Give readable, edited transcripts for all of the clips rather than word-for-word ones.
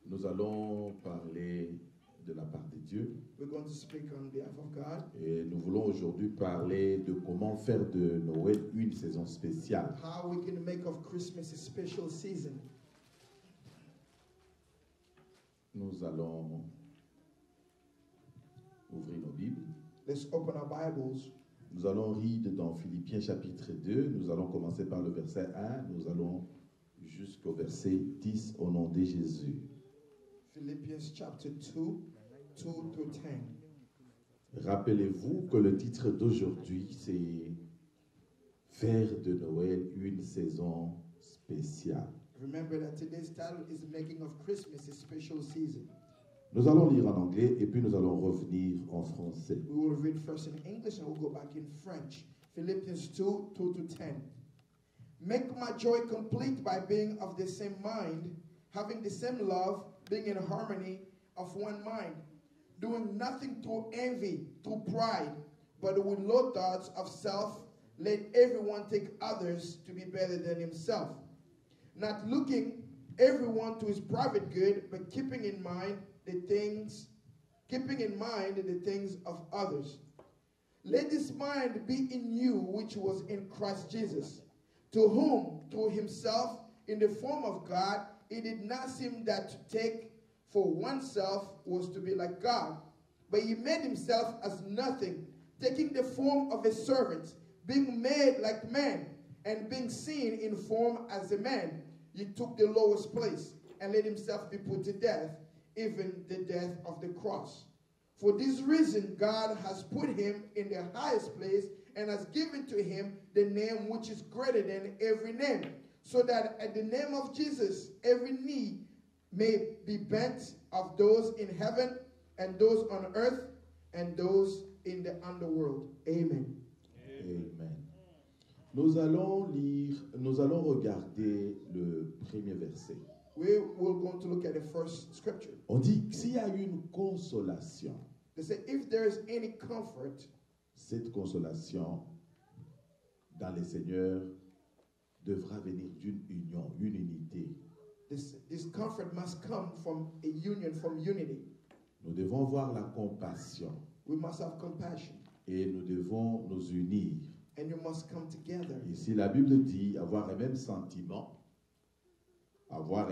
Nous allons parler de la part de Dieu. We're going to speak on behalf of God. Et nous voulons aujourd'hui parler de comment faire de Noël une saison spéciale. How we can make of Christmas a special season. Nous allons ouvrir nos Bibles. Let's open our Bibles. Nous allons lire dans Philippiens chapitre 2. Nous allons commencer par le verset 1. Nous allons jusqu'au verset 10 au nom de Jésus. Philippians chapter 2, 2 through 10. Rappelez-vous que le titre d'aujourd'hui, c'est faire de Noël une saison spéciale. Remember that today's title is Making of Christmas a Special Season. Nous allons lire en anglais et puis nous allons revenir en français. We will read first in English and we'll go back in French. Philippians 2, 2 to 10. Make my joy complete by being of the same mind, having the same love, being in harmony, of one mind, doing nothing through envy, through pride, but with low thoughts of self. Let everyone take others to be better than himself, not looking everyone to his private good, but keeping in mind the things of others. Let this mind be in you, which was in Christ Jesus, to whom, through himself, in the form of God, it did not seem that to take for oneself was to be like God, but he made himself as nothing, taking the form of a servant, being made like man, and being seen in form as a man. He took the lowest place and let himself be put to death, even the death of the cross. For this reason, God has put him in the highest place and has given to him the name which is greater than every name, so that at the name of Jesus, every knee may be bent, of those in heaven and those on earth and those in the underworld. Amen. Amen. Nous allons regarder le premier verset. We will go to look at the first scripture. On dit s'il y a une consolation, They say, if there is any comfort, cette consolation dans le Seigneur devra venir d'une union, une unité. this comfort must come from a union, from unity. Nous devons voir la compassion We must have compassion, et nous devons nous unir. and you must come together. Ici, la Bible dit avoir un même sentiment, avoir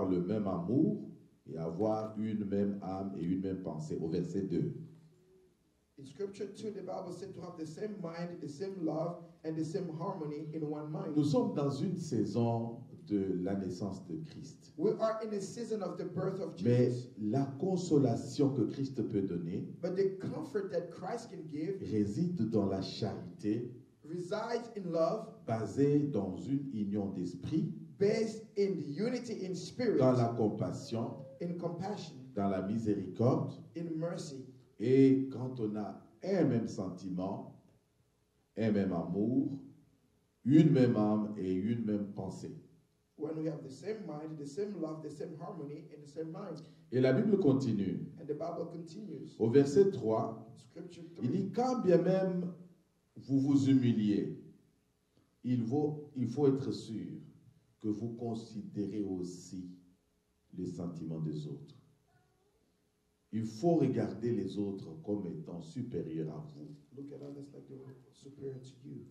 le même amour et avoir une même âme et une même pensée. Au verset 2. In Scripture 2, the Bible said to have the same mind, the same love, and the same harmony in one mind. Nous sommes dans une saison de la naissance de Christ. We are in a season of the birth of Mais Jesus. la consolation que Christ peut donner But the comfort that Christ can give réside dans la charité, resides in love, basée dans une union d'esprit, based in the unity in spirit, dans la compassion, in compassion, dans la miséricorde. in mercy. Et quand on a un même sentiment, un même amour, une même âme et une même pensée. When we have the same mind, the same love, the same harmony, and the same mind. Et la Bible continue. And the Bible continues. Au verset 3, Scripture il 3. dit, quand bien même vous vous humiliez, il faut être sûr que vous considérez aussi les sentiments des autres. Il faut regarder les autres comme étant supérieurs à vous. Look at others like they were superior to you.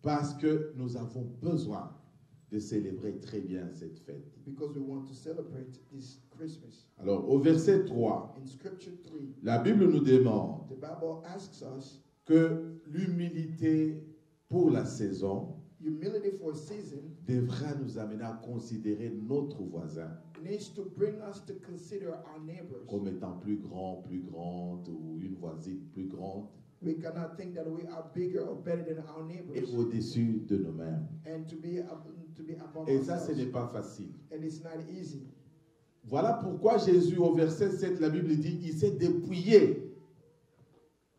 Parce que nous avons besoin de célébrer très bien cette fête. Because we want to celebrate this Christmas. Alors, au verset 3, In Scripture 3, la Bible nous demande the Bible asks us que l'humilité pour la saison humility for a season devra nous amener à considérer notre voisin needs to bring us to consider our neighbors. comme étant plus grand, plus grande, ou une voisine plus grande, We cannot think that we are bigger or better than our et neighbors au-dessus de nous-mêmes. and to be above Et ça, ce ourselves. n'est pas facile. And it's not easy. Voilà pourquoi Jésus, au verset 7, la Bible dit, il s'est dépouillé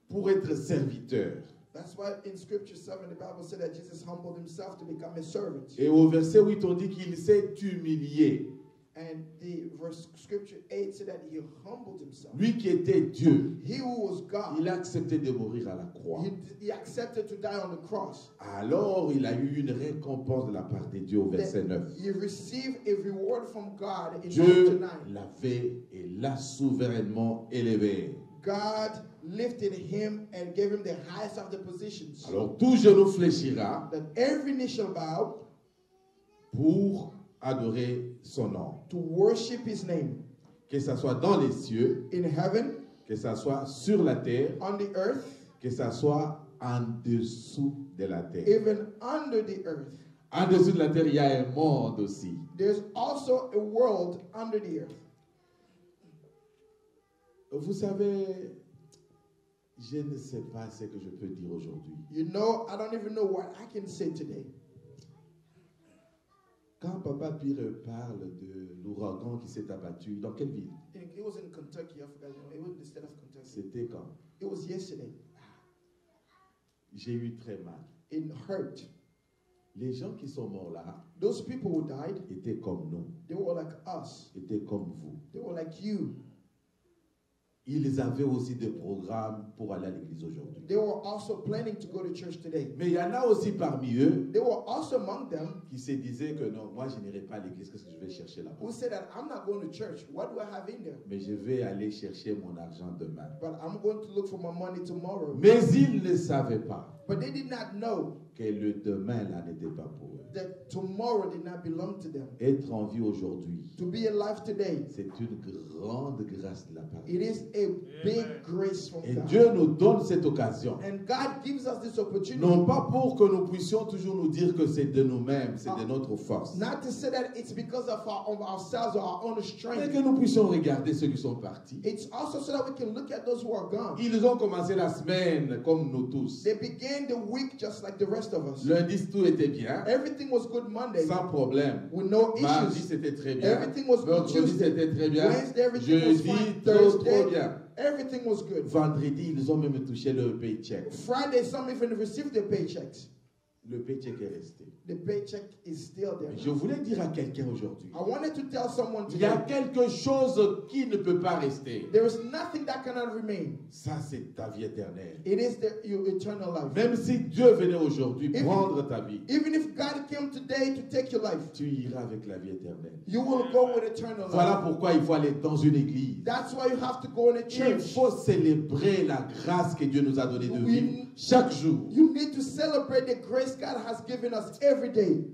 pour être serviteur. That's why in Scripture 7, the Bible said that Jesus humbled himself to become a servant. Et au verset 8, on dit qu'il s'est humilié. And the verse scripture 8 said that he humbled himself. Lui qui était Dieu, He who was God, il a accepté de mourir à la croix. he accepted to die on the cross. Alors il a eu une récompense de la part de Dieu au verset 9. He received a reward from God in Dieu chapter 9. l'avait et l'a souverainement élevé. God lifted him and gave him the highest of the positions. Alors tout genou fléchira That every knee shall bow pour adorer son nom. to worship his name. Que ça soit dans les cieux, In heaven, que ça soit sur la terre, on the earth, que ça soit en dessous de la terre. even under the earth. En dessous de la terre, il y a un monde aussi. There's also a world under the earth. Vous savez, je ne sais pas ce que je peux dire aujourd'hui. You know, I don't even know what I can say today. Quand Papa Pierre parle de l'ouragan qui s'est abattu, dans quelle ville? It was in Kentucky, I forgot. It was in the state of Kentucky. C'était quand? It was yesterday. J'ai eu très mal. It hurt. Les gens qui sont morts là Those people who died, étaient comme nous, they were like us. étaient comme vous. They were like you. Ils avaient aussi des programmes pour aller à l'église aujourd'hui. They were also planning to go to church today. Mais il y en a aussi parmi eux They were also among them qui se disaient que non, moi je n'irai pas à l'église, qu'est-ce que je vais chercher là-bas? who said that I'm not going to church. What do I have in there? Mais je vais aller chercher mon argent demain. But I'm going to look for my money tomorrow. Mais ils ne savaient pas But they did not know que le demain là n'était pas pour eux. that tomorrow did not belong to them. Être en vie aujourd'hui, To be alive today, c'est une grande grâce de la part de it Dieu. is a big grace from Et God. Dieu nous donne cette occasion. And God gives us this opportunity. Non pas pour que nous puissions toujours nous dire que c'est de nous-mêmes, c'est de notre force. Not to say that it's because of ourselves or our own Mais strength. que nous puissions regarder ceux qui sont partis. It's also so that we can look at those who are gone. Ils ont commencé la semaine comme nous tous. They began the week just like the rest of us. Lundi, tout était bien, Everything was good Monday sans problème. with no Mardi, issues. c'était très bien. Everything was good Mercredi, Tuesday. c'était très bien. Wednesday, everything was Jeudi, fine. trop Thursday, bien. everything was good. Vendredi, ils ont même touché le paycheck. Friday, some even received their paychecks. Le paycheck est resté. The paycheck is still there. Je voulais dire à quelqu'un aujourd'hui, I wanted to tell someone il y a today, quelque chose qui ne peut pas rester. there is nothing that cannot remain. Ça, c'est ta vie éternelle. It is your eternal life. Même si Dieu venait aujourd'hui If- prendre ta vie, Even if God came today to take your life, tu iras avec la vie éternelle. you will go with eternal Voilà life. pourquoi il faut aller dans une église. That's why you have to go in a Il church. faut célébrer la grâce que Dieu nous a donnée de Oui. vivre chaque jour. You need to celebrate the grace God has given us every day.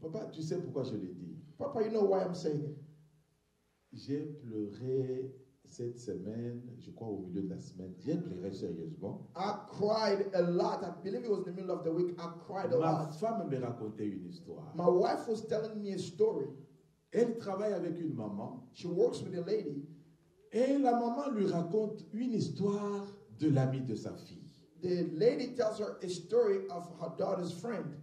Papa, tu sais pourquoi je l'ai dit? Papa, you know why I'm saying it. J'ai pleuré cette semaine, je crois au milieu de la semaine. J'ai pleuré sérieusement. I cried a lot. I believe it was in the middle of the week. I cried a Ma lot. femme me racontait une histoire. My wife was telling me a story. Elle travaille avec une maman She works with a lady. et la maman lui raconte une histoire de l'ami de sa fille. The lady tells her a story of her daughter's friend.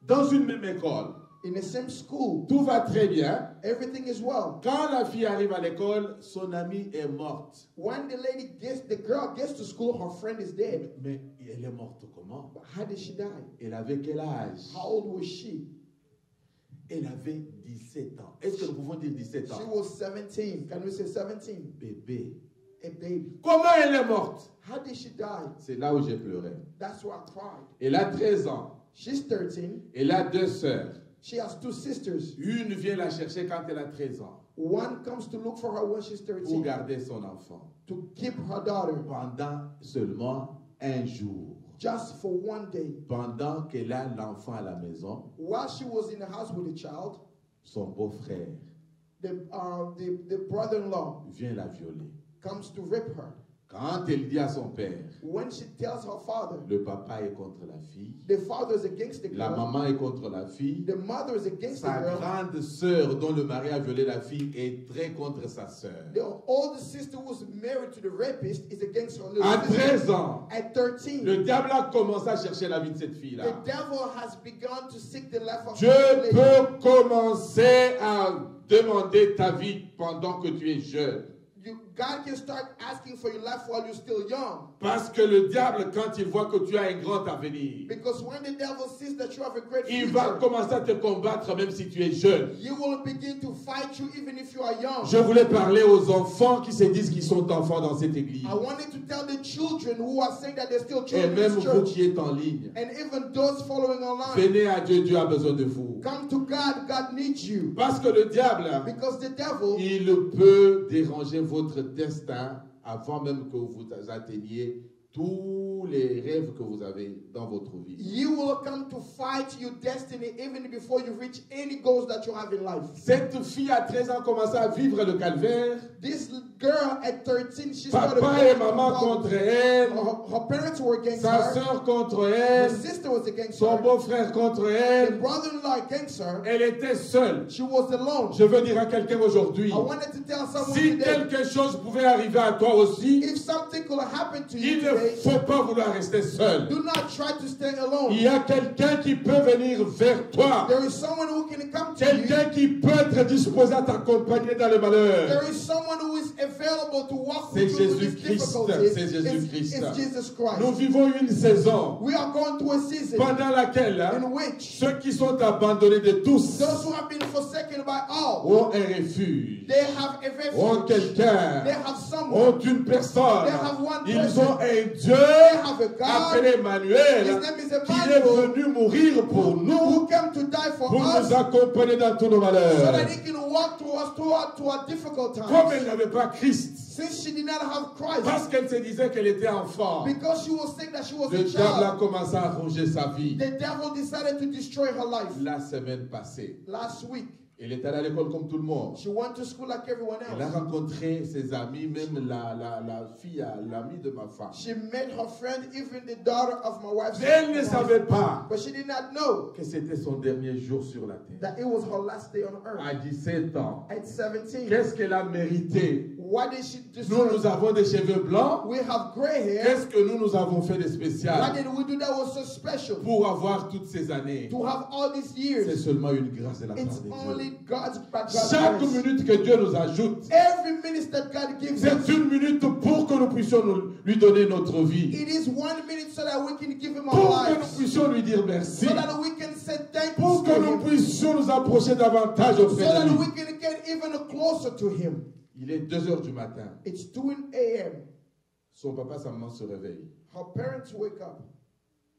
Dans une même école, In the same school, tout va très bien. everything is well. Quand la fille arrive à l'école, son amie est morte. When the girl gets to school, her friend is dead. Mais elle est morte comment? But how did she die? Elle avait quel âge? How old was she? Elle avait 17 ans. Est-ce que nous pouvons dire 17 She ans? was 17. Can we say 17? Bébé. A baby. Comment elle est morte? How did she die? C'est là où j'ai pleuré. That's why I cried. Elle a 13 ans. She's 13. Elle a 2 sœurs. She has 2 sisters. Une vient la chercher quand elle a 13 ans One comes to look for her when she's pour 13 garder son enfant to keep her daughter pendant seulement un jour. just for one day. Pendant qu'elle a l'enfant à la maison, While she was in the house with the child, son beau-frère the brother-in-law vient la violer. comes to rape her. Quand elle dit à son père, When she tells her father, le papa est contre la fille, the father is against the la girl, maman est contre la fille, the mother is against the sa girl, grande sœur dont le mari a violé la fille est très contre sa sœur. the older sister who's married to the rapist is against her little À sister. 13 ans, At 13, le diable a commencé à chercher la vie de cette the fille-là. devil has begun to seek the life of Dieu this lady. peut commencer à demander ta vie pendant que tu es jeune. God can start asking for your life while you're still young. Parce que le diable, quand il voit que tu as un grand avenir, Because when the devil sees that you have a great il va future, commencer à te combattre même si tu es jeune. he will begin to fight you even if you are young. Je voulais parler aux enfants qui se disent qu'ils sont enfants dans cette église. I wanted to tell the children who are saying that they're still Et children in même this vous church, qui êtes en ligne, and even those following online, venez à Dieu, Dieu a besoin de vous. come to God, God needs you. Parce que le diable, Because the devil, il peut déranger votre destin avant même que vous atteigniez tous les rêves que vous avez dans votre vie. you will come to fight your destiny even before you reach any goals that you have in life. Cette fille à 13 ans commençait à vivre le calvaire. This girl at 13, she started Papa et maman contre elle, her parents were against sa her. soeur contre Her elle, sister was against son her. beau-frère contre Her elle. brother-in-law against her. Elle était seule. She was alone. Je veux dire à quelqu'un aujourd'hui, I wanted to tell someone si today, quelque chose pouvait arriver à toi aussi, if something could happen to you il ne today, faut pas vouloir rester seul. do not try to stay Il alone. y a quelqu'un qui peut venir vers toi. There is someone who can come to you. Quelqu'un qui peut être disposé à t'accompagner dans le malheur. There is someone who is available to walk C'est with you through these Jésus-Christ. difficulties. C'est Jésus-Christ. It's Jesus Christ. Nous vivons une saison We are going through a season pendant laquelle in which ceux qui sont abandonnés de tous those who have been forsaken by all, ont un refuge, they have a ont refuge. quelqu'un, They have someone. ont une personne. They have one Ils person. ont un They Dieu have a God appelé Emmanuel His name is qui est Emmanuel, venu mourir pour who nous, came to die for pour us nous accompagner dans tous nos so malheurs. that he can walk through us through our difficult Comme times. elle n'avait pas Christ, Since she did not have Christ, parce qu'elle se disait qu'elle était enfant, because she was saying that she was le a diable a child, commencé à ronger sa vie. the devil decided to destroy her life. La semaine passée, Last week, elle est allée à l'école comme tout le monde. she went to school like everyone Elle a else. rencontré ses amis, même la fille, l'amie de ma femme. She met her friend, even the daughter of my wife's Elle ne wife. savait pas But she did not know que c'était son dernier jour sur la terre. that it was her last day on À earth. 17 ans, At 17, qu'est-ce qu'elle a mérité? why did she Nous, nous deserve? avons des cheveux blancs. We have gray hair. Qu'est-ce que nous avons fait de Why spécial did we do that? Was so special pour avoir toutes ces années? to have all these C'est years. seulement une grâce de la part It's de Dieu. only God's Chaque grace. minute que Dieu nous ajoute, Every minute that God gives us, c'est une minute pour que nous puissions lui donner notre vie. it is 1 minute so that we can give Him our Pour que nous lives, puissions lui dire merci. so that we can say thank you Pour to que nous Him, puissions nous approcher davantage so auprès that de we lui. can get even closer to Him. Il est 2 heures du matin. It's 2 a.m. Son papa, sa maman se réveille. Her parents wake up.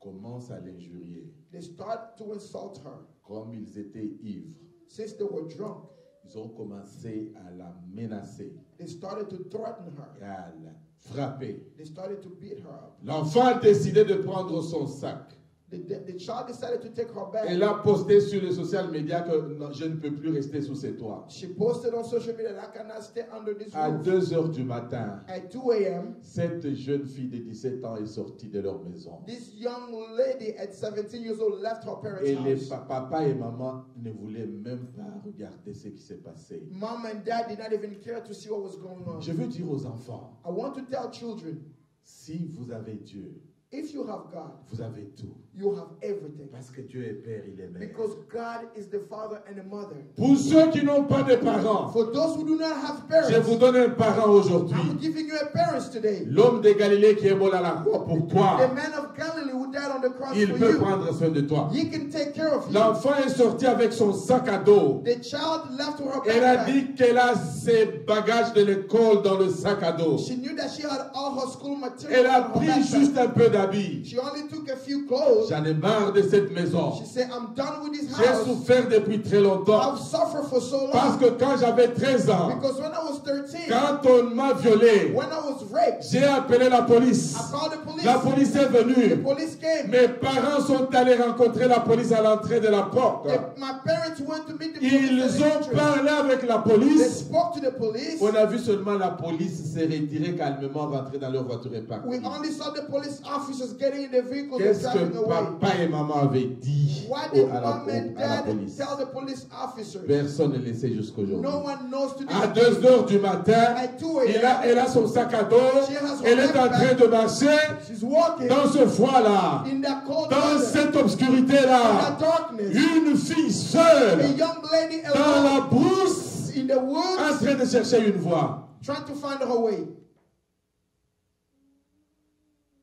Commence à l'injurier. They start to insult her. Comme ils étaient ivres, Since they were drunk, ils ont commencé à la menacer they started to threaten her. et à la frapper. They started to beat her up. L'enfant a décidé de prendre son sac. The child decided to take her back. Elle a posté sur les social media que non, je ne peux plus rester sous ces toits. She posted on social media that I cannot stay under this À roof. 2 heures du matin, At 2 a.m., cette jeune fille de 17 ans est sortie de leur maison. this young lady at 17 years old left her parents' Et les house. papa et maman ne voulaient même pas regarder ce qui s'est passé. Mom and dad did not even care to see what was going on. Je veux dire aux enfants, I want to tell children, si vous avez Dieu, if you have God, vous avez tout. you have everything. Parce que Dieu est Père, il est Mère. Because God is the father and the mother. Pour ceux qui n'ont pas de parents, For those who do not have je vous parents, donne un parent aujourd'hui. I'm giving you a parents today. L'homme de Galilée qui est mort à la croix pour The toi, man of Galilee who died on the cross il for peut you, prendre soin de toi. he can take care of you. L'enfant est sorti avec son sac à dos. The child left with her Elle a backpack. dit qu'elle a ses bagages de l'école dans le sac à dos. She knew that she had all her school material Elle a in her pris backpack. juste un peu d'habits. She only took a few clothes. J'en ai marre de cette maison. She said, I'm done with this J'ai house. souffert depuis très longtemps. I've suffered for so Parce long. que quand j'avais 13 ans, Because when I was 13, quand on m'a violé, when I was raped, j'ai appelé la police. I called the police. La police est The venue. police came. Mes parents sont allés rencontrer la police à l'entrée de la porte. My parents went to meet the police. Ils at the ont entrance. parlé avec la They police. spoke to the police. On a vu seulement la police se retirer calmement, rentrer dans leur voiture et partir. We only saw the police officers getting in the vehicle and Qu'est-ce driving que away. papa et maman avaient dit Why did à mom and la dad police? tell the police officers? Personne ne le sait jusqu'aujourd'hui. No one knows to À this 2 heures du matin, At 2 a.m., elle a son sac à dos. She has her Elle est en backpack. train de marcher she's walking dans ce froid-là, in that cold dans weather, cette in obscurité-là. that darkness. Une fille A seule young lady dans alone la brousse in the en woods train de chercher une voie. trying to find her way.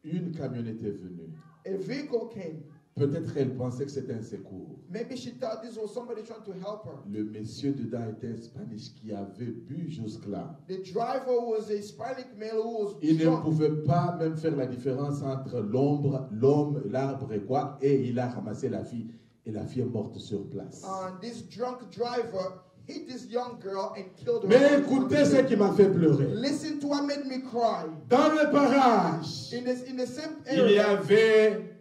Une camionnette est venue. A vehicle came. Peut-être elle pensait que c'était un secours. Maybe she thought this was somebody trying to help her. Le monsieur dedans était un Spanish qui avait bu jusque-là. The driver was a Hispanic male who was Il ne drunk. pouvait pas même faire la différence entre l'ombre, l'homme, l'arbre et quoi. Et il a ramassé la fille. Et la fille est morte sur place. And this drunk driver hit this young girl and killed her. Mais écoutez ce qui m'a fait pleurer. Listen to what made me cry. Dans le barrage, In the same il y area, avait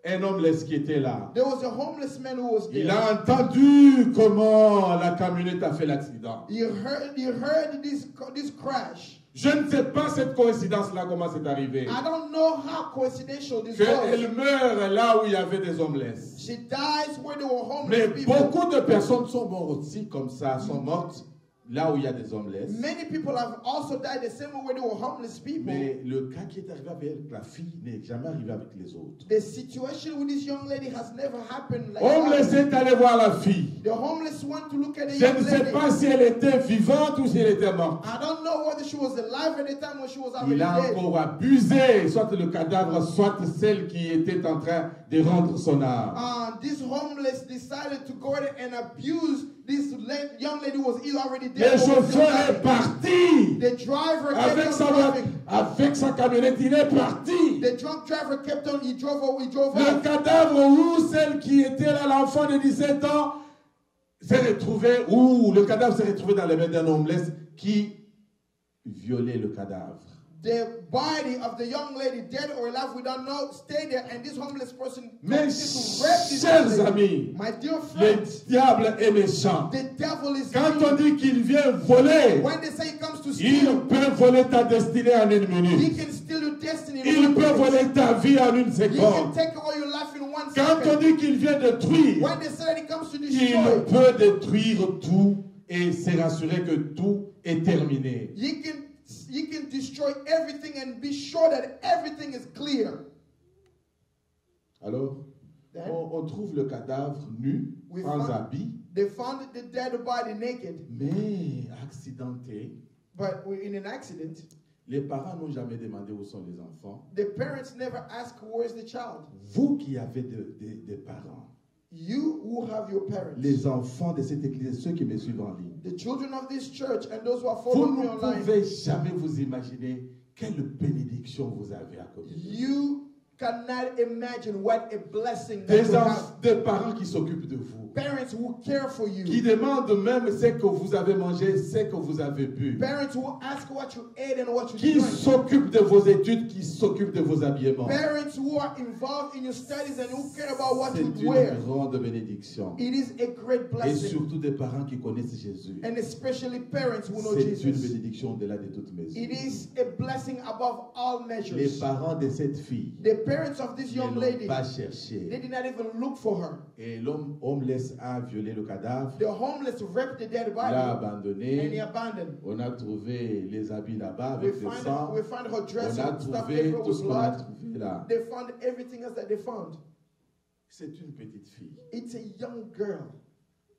un homeless qui était là. there was a homeless man who was Il there. a entendu comment la camionnette a fait l'accident. He heard this crash. Je ne sais pas cette coïncidence-là, comment c'est arrivé. I don't know how coincidental this was. Qu'elle meurt là où il y avait des homeless. She dies where there were homeless Mais people. beaucoup de personnes sont mortes aussi comme ça, sont mortes là où il y a des homeless. Many people have also died the same way where there were homeless people. Mais le cas qui est arrivé avec la fille n'est jamais arrivé avec les autres. The situation with this young lady has never happened like Homeless that. est allé voir la fille. The homeless went to look at the Je young ne sais lady. pas si elle était vivante ou si elle était morte. I don't know whether she was alive at the time or she was already Il a dead. encore abusé, soit le cadavre, soit celle qui était en train de rendre son âme. This homeless decided to go there and abuse this young lady who was either already Le dead or was still chauffeur est alive. parti. The driver Avec kept sa, on driving. avec sa camionnette, il est parti. The drunk driver kept on. He drove Le off. cadavre où celle qui était là, l'enfant de 17 ans, s'est retrouvé, ou le cadavre s'est retrouvé dans les mains d'un homeless qui violait le cadavre. The body of the young lady, dead or alive, we don't know, stayed there, and this homeless person Mes continued to rape this chers young lady. amis, My dear le friends, diable est méchant. the devil is Quand on mean. dit qu'il vient voler, When they say he comes to il steal, peut voler ta destinée en une he minute. can steal your destiny in Il 1 peut minute. voler ta vie en une He can seconde. take away your life in 1 Quand on second. dit qu'il vient détruire, When they say that he comes to il destroy, peut détruire tout et se rassurer que tout est terminé. he can destroy everything and be sure that everything is clear. Alors, Then, on trouve le cadavre nu, We sans found- habit, they found the dead body naked, mais accidenté. but in an accident. Les parents n'ont jamais demandé où sont les enfants. The parents never ask, where's the child? Vous qui avez des parents, You who have your parents, les enfants de cette église, ceux qui me suivent en ligne, the children of this church, and those who are vous following me ne online, pouvez jamais vous imaginer quelle bénédiction vous avez à côté de vous. you cannot imagine what a blessing that you have. Des parents qui s'occupent de vous, Parents who care for qui you. demandent même ce que vous avez mangé, ce que vous avez bu, Parents who ask what you ate and what you qui drank. s'occupent de vos études, qui s'occupent de vos habillements. Parents who are involved in your studies and who care about what C'est you une wear. grande bénédiction. It is a great Et blessing. surtout des parents qui connaissent Jésus. And especially parents who know C'est une Jesus. bénédiction au-delà de toutes mesures. It is a blessing above all Les measures. parents de cette fille The parents of this ne young l'ont lady, pas they cherché. did not even look for her. Et l'homme homeless a violé le cadavre, The homeless raped the dead l'a body and he abandonné. abandoned. On a trouvé les habits là-bas We avec le find sang. her dress On a and stuff trouvé everywhere tout with ce qu'on a blood. trouvé là. They found everything else that they found. C'est une petite fille. It's a young girl.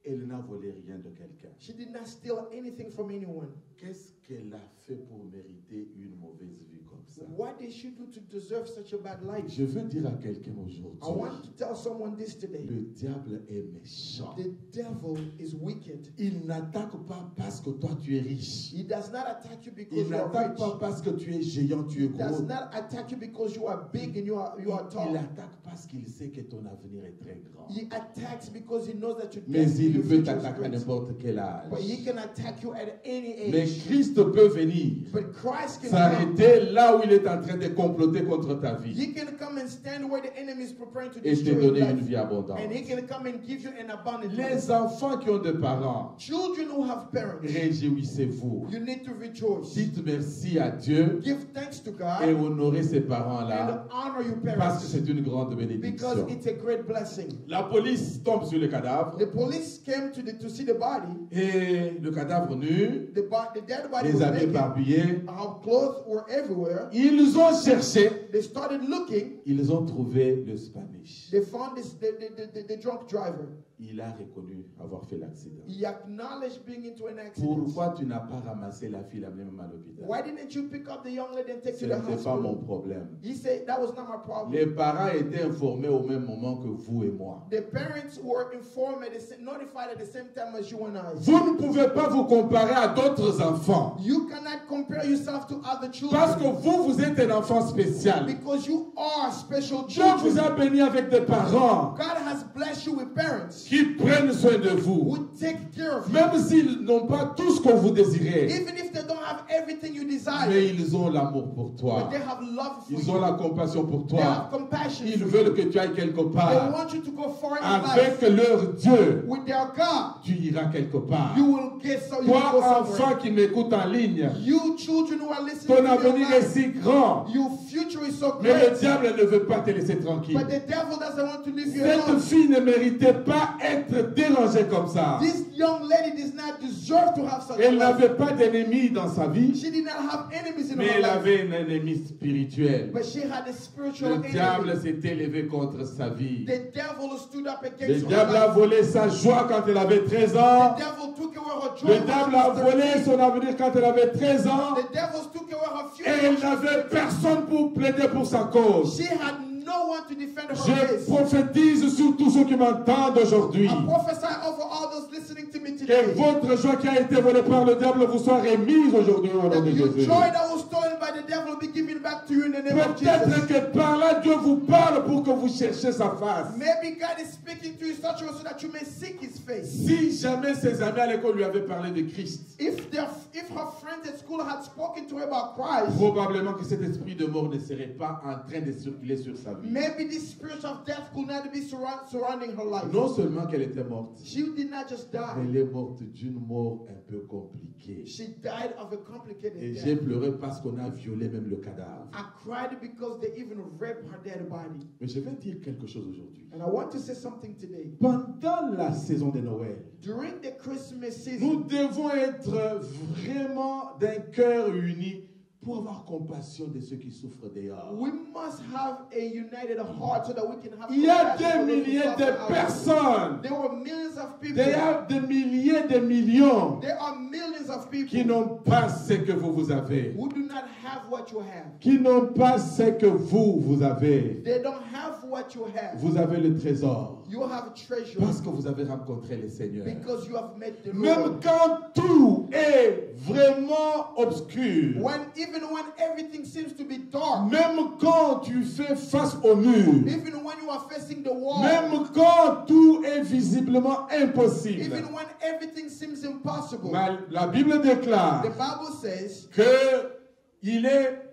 Elle n'a volé rien de quelqu'un. She did not steal anything from anyone. Qu'est-ce qu'elle a fait pour mériter une mauvaise vie comme ça? What did she do to deserve such a bad life? Je veux dire à quelqu'un I aujourd'hui, want to tell someone this today. le diable est méchant. The devil is wicked. Il n'attaque pas parce que toi tu es riche. He does not attack you because Il you are n'attaque rich. pas parce que tu es géant, tu es He does gros. not attack you because you are big and you are Il tall. attaque parce qu'il sait que ton avenir est très grand. He attacks because he knows that your Mais destiny, il your peut future is t'attaquer à great. n'importe quel âge. But he can attack you at any Mais age. Christ peut venir But Christ can come. s'arrêter là où il est en train de comploter contre ta vie He can come and stand where the enemy is preparing to et te destroy your donner une life. vie abondante. And he can come and give you an abundant life. Les enfants qui ont des parents, Children who have parents, réjouissez-vous. you need to rejoice. Dites merci à Dieu Give thanks to et God honorez ces parents-là and honor your parce que parents c'est une grande because bénédiction. it's a great blessing. La police tombe sur le cadavre The police came to see the body. et le cadavre nu, The dead body les was habits naked. éparpillés. Our clothes were everywhere. Ils ont cherché, They started looking. ils ont trouvé le Spanish. They found the drunk driver. il a reconnu avoir fait l'accident. He acknowledged being into an accident. Pourquoi tu n'as pas ramassé la fille, l'amener même à l'hôpital? Why didn't you pick up the young lady and take Ce to the n'était pas mon hospital? problème. He said that was not my problem. Les parents étaient informés au même moment que vous et moi. The parents were informed notified at the same time as you and I. Vous ne pouvez pas vous comparer à d'autres enfants. You cannot compare yourself to other children. Parce que vous êtes un enfant spécial. Because you are special Dieu vous children. a béni avec des parents God has blessed you with parents qui prennent soin de vous. who take care of you. Même s'ils n'ont pas tout ce que vous désirez. Even if they don't have everything you Mais desire, ils ont l'amour pour toi. but they have love for Ils ont you. la compassion pour They have toi. compassion Ils for veulent you. que tu ailles quelque They part. want you to go far in Avec life. leur Dieu, With their God, tu iras quelque part. you will get so you Toi, will go enfant somewhere. qui m'écoute en ligne, You children who are listening ton to your avenir est life, si grand. your future is so Mais le great. diable ne veut pas te laisser tranquille. But the devil doesn't want to leave you Cette alone. fille ne méritait pas être dérangée comme ça. This young lady does not deserve to have such a Elle life. n'avait pas d'ennemis dans sa vie, She did not have enemies in mais her elle life. avait un ennemi spirituel. But she had a spiritual Le enemy. diable s'est élevé contre sa vie. The devil stood up Le against her diable a life. volé sa joie quand elle avait 13 ans. The devil took away her joy. Le when diable she a was volé 13. son avenir quand elle avait 13 ans. The devil took away her future. Et elle n'avait personne pour plaider pour sa cause. She had no one to defend her Je case. prophétise sur tous ceux qui m'entendent aujourd'hui. I prophesy over all those listening to me Que today. votre joie qui a été volée par le diable vous soit remise aujourd'hui au nom That de your Jésus. joy that was stolen by the devil will be given back to you in the name of Peut-être Jesus. que par là Dieu vous parle pour que vous cherchiez sa face. Maybe God is speaking to you such a way so that you may seek His face. Si jamais ses amis à l'école lui avaient parlé de Christ, If her friends at school had spoken to her about Christ, probablement que cet esprit de mort ne serait pas en train de circuler sur sa vie. maybe this spirit of death could not be surrounding her life. Non seulement qu'elle était morte, She did not just mais die. elle est morte d'une mort un peu compliquée. She died of a complicated Et j'ai death. pleuré parce qu'on a violé même le cadavre. I cried because they even raped her dead body. Mais je vais dire quelque chose aujourd'hui. And I want to say something today. Pendant la saison de Noël, During the Christmas nous season, devons être vraiment d'un cœur uni pour avoir compassion de ceux qui souffrent dehors. we must have a united heart so that we can have Il y a compassion des for those who milliers suffer de outside. personnes, There were millions of people. il y a des milliers de millions There are millions of qui people n'ont pas ce que vous avez, who do not have what you have. qui n'ont pas ce que vous avez. They don't have what you have. Vous avez le trésor You have treasure parce que vous avez rencontré le Seigneur. because you have met the Même Lord. quand tout est vraiment obscur, Even when everything seems to be dark, même quand tu fais face au mur, even when you are facing the wall, même quand tout est visiblement impossible, even when everything seems impossible, la Bible déclare the Bible says que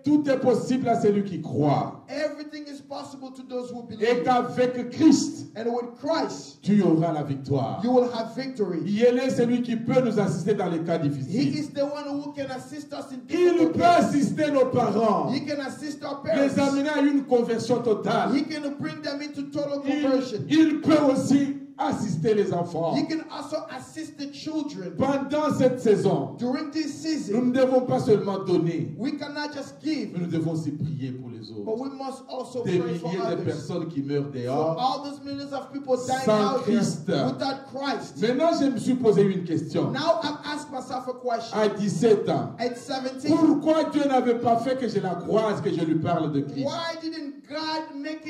tout est possible à celui qui croit. everything is possible to those who Et believe. qu'avec Christ, And with Christ, tu auras la victoire. you will have victory. Il est celui qui peut nous assister dans les cas He difficiles. is the one who can assist us in Il difficult peut cases. assister nos parents, He can assist our les parents. amener à une conversion totale. He can bring them into total conversion. Il peut aussi assister les enfants. He can also assist the children. Pendant cette saison, During this nous season, ne devons pas seulement donner, we cannot just give, mais nous devons aussi prier pour les but autres. we must also Des pray for milliers de others. personnes qui meurent For dehors. all those millions of people dying Sans out there Christ. without Christ. Maintenant, je me suis posé une question. Now I've asked myself a question. À 17 ans, At 17, pourquoi Dieu n'avait pas fait que je la croise, que je lui parle de Christ? why didn't God make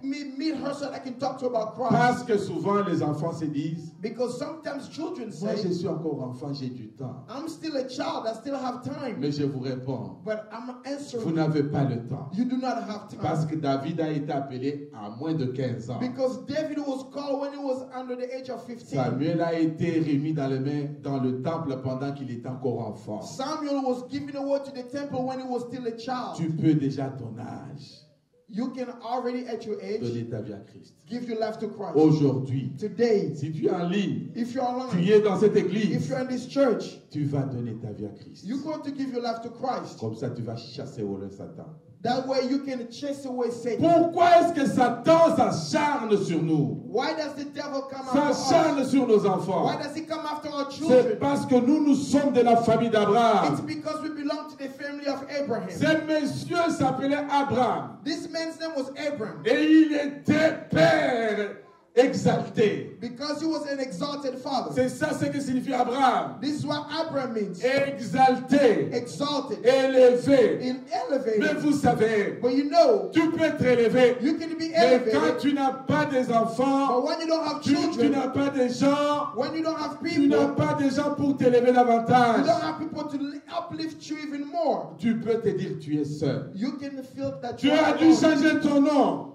me meet her so that I can talk to her about Christ? Parce que souvent les enfants se disent, Because sometimes children moi je say, suis encore enfant, j'ai du temps. I'm still a child, I still have time. Mais je vous réponds, But I'm vous answering, n'avez pas le temps. you do not have Parce time. que David a été appelé à moins de 15 ans. Because David was called when he was under the age of 15. Samuel a été remis dans les mains dans le temple pendant qu'il était encore enfant. Samuel was given away to the temple when he was still a child. Tu peux déjà à ton âge You can already at your age donner ta vie à Christ. give your life to Christ. Aujourd'hui, Today, si tu es en ligne, if you're tu online, es dans cette if église, you're in this church, tu vas donner ta vie à Christ. you're going to give your life to Christ. Comme ça, tu vas chasser au loin Satan. That way you can chase away Satan. Pourquoi est-ce que Satan s'acharne sur nous? Why does the devil come after S'acharne us? sur nos enfants. Why does he come after our C'est children? parce que nous sommes de la famille It's d'Abraham. because we belong to the family of Abraham. Ce monsieur s'appelait Abraham. This man's name was Abraham. Et il était père exalté. Because he was an exalted father. C'est ça ce que signifie Abraham. This is what Abraham means. Exalté, Exalted. élevé. In elevated. Mais vous savez, But you know, tu peux être élevé, you can be mais quand elevated. tu n'as pas des enfants, But when you don't have tu children, n'as pas des gens, when you don't have tu n'as people, pas des gens pour t'élever you davantage. don't have people to uplift you even more. Tu peux te dire tu es seul. You can feel that Tu you as are dû alone. changer ton nom.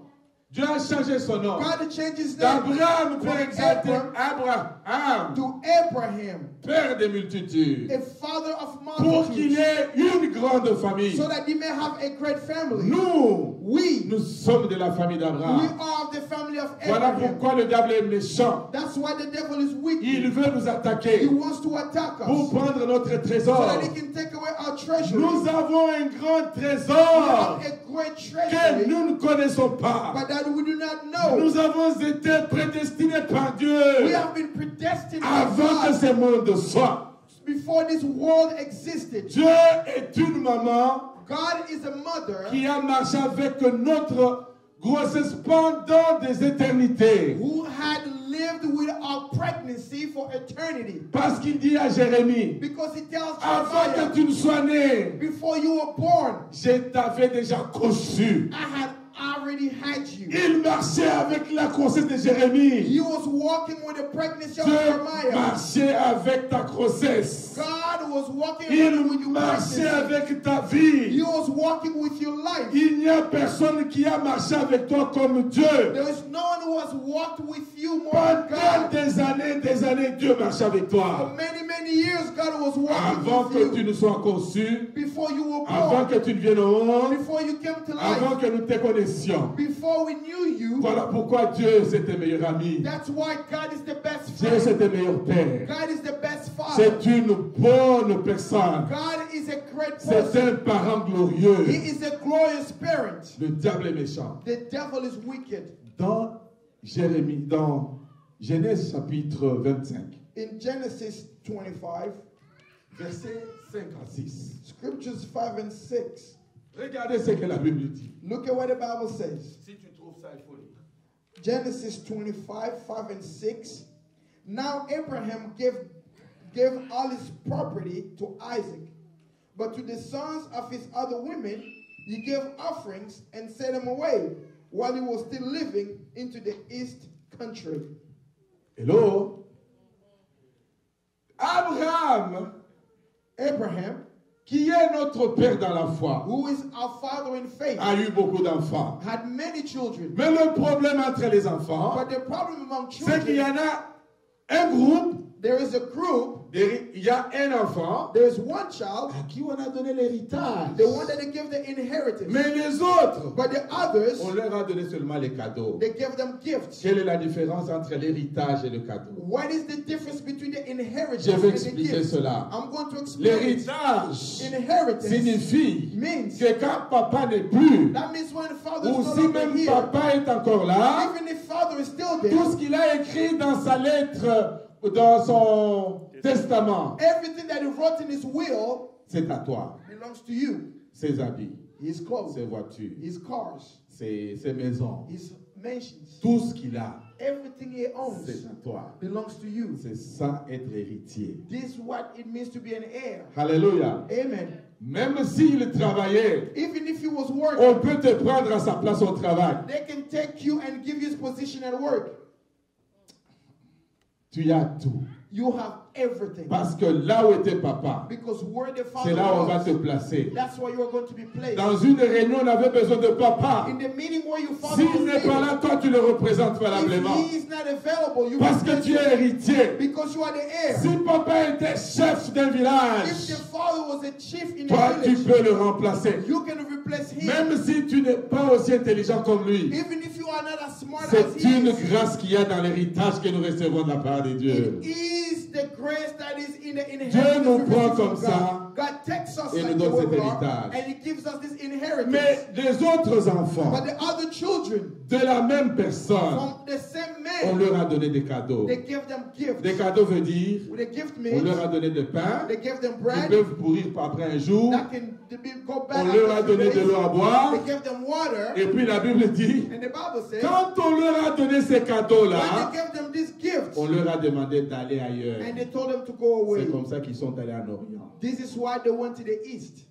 Dieu a changé son nom. God changed his name D'Abraham, from Père exalté, Abraham Abraham, to Abraham, Père des multitudes, a father of pour qu'il multitudes, ait une grande famille. so that he may have a great family. Nous sommes de la famille We d'Abraham. are of the family of Voilà Abraham. pourquoi le diable est méchant. That's why the devil is wicked. Il veut nous He attaquer wants to attack us pour prendre notre so trésor. that he can take away our treasure. Nous avons un grand We trésor have a great que treasure, nous ne connaissons pas. but that we do not know. Nous avons été prédestinés par We Dieu have been predestined by avant que God ce monde soit. before this world existed. Dieu est une maman God is a mother qui a marché avec notre grossesse pendant des éternités. who had lived with our pregnancy for eternity. Parce qu'il dit à Jérémie, Because he tells avant que Jeremiah, tu ne sois né, before you were born, je t'avais déjà conçu. I had already had you. Il marchait avec la grossesse de Jérémie. He was walking with the pregnancy of Dieu Jeremiah. marchait avec ta grossesse. God was walking Il with your marchait pregnancy. avec ta vie. He was walking with your life. Il n'y a personne qui a marché avec toi comme Dieu. There is no one who has walked with you more than Pendant God. des années, Dieu marchait avec For toi. many, many years, God was walking Avant with que tu you. ne sois conçu, Before you were avant born, que tu ne viennes au monde, before you came to avant life, que nous te connaissions. before we knew you. Voilà pourquoi Dieu, c'est tes meilleurs amis. That's why God is the best Dieu, friend. c'est tes meilleurs pères. God is the best father. C'est une bonne personne. God is a great C'est person. un parent glorieux. He is a glorious parent. Le diable est méchant. The devil is wicked. Dans Genèse chapitre 25, In Genesis 25, versets 5 à 6. scriptures 5 and 6, Regardez ce que la Bible dit. look at what the Bible says. Si tu trouves ça, il faut lire. Genesis 25, 5 and 6. Now Abraham gave all his property to Isaac, but to the sons of his other women he gave offerings and sent them away while he was still living into the east country. Hello? Abraham, qui est notre père dans la foi, who is our father in faith, a eu beaucoup d'enfants. had many children. Mais le problème entre les enfants, But the problem among c'est qu'il y children, en a un groupe, there is a group, il y a un enfant there is one child, à qui on a donné l'héritage. the one that they give the inheritance. Mais les autres, But the others, on leur a donné seulement les cadeaux. they give them gifts. Quelle est la différence entre l'héritage et le cadeau? What is the difference between the inheritance Je vais and the expliquer gift? cela. I'm going to explain it. L'héritage Inheritance signifie means que quand papa n'est plus, that means when father is ou no si longer même here, papa est encore là, even if father is still tout there, ce qu'il a écrit dans sa lettre, dans son testament, everything that he wrote in his will c'est à toi. belongs to you. Ses habits, His clothes, ses voitures, his cars, ses maisons, his mansions, tout ce qu'il a, everything he owns c'est à toi. belongs to you. C'est ça être héritier. This is what it means to be an heir. Alléluia. Amen. Même s'il travaillait, Even if he was on working, peut te prendre à sa place au travail. they can take you and give you his position at work. Tu as tout. You have everything. Parce que là où était papa, Because where the c'est father là où on va te was, placer. that's where you are going to be placed. Dans une réunion, on avait besoin de papa. In the meeting where your father S'il was n'est pas there, là, toi, tu le représentes valablement. if he is not available, you Parce will que tu place es him héritier. because you are the heir. Si papa était chef d'un If village, the father was a chief in toi, a tu village, peux le remplacer. you can replace him. Même si tu n'es pas aussi intelligent comme lui. Even if you are not as smart as C'est he une is, grâce qu'il y a dans l'héritage que nous recevons de la part de Dieu. it is the grace that is in the Dieu inheritance nous we prend receive comme from ça God. God takes us et like nous the donne way cet we are, héritage. and He gives us this inheritance. Mais les autres enfants But the other children de la même personne, from the same On leur a donné des cadeaux. They gave them gifts. Des cadeaux veut dire, The gift on means leur a donné du pain, they gave them ils bread peuvent pourrir après un jour. that can go back. On leur a after donné 2 de days. l'eau à boire. They gave them water. Et puis la Bible dit, And the Bible says, quand on leur a donné ces when cadeaux-là, they gave them these gifts, on leur a demandé d'aller ailleurs. and they told them to go away. C'est comme ça qu'ils sont allés en Orient. This is why they went to the east.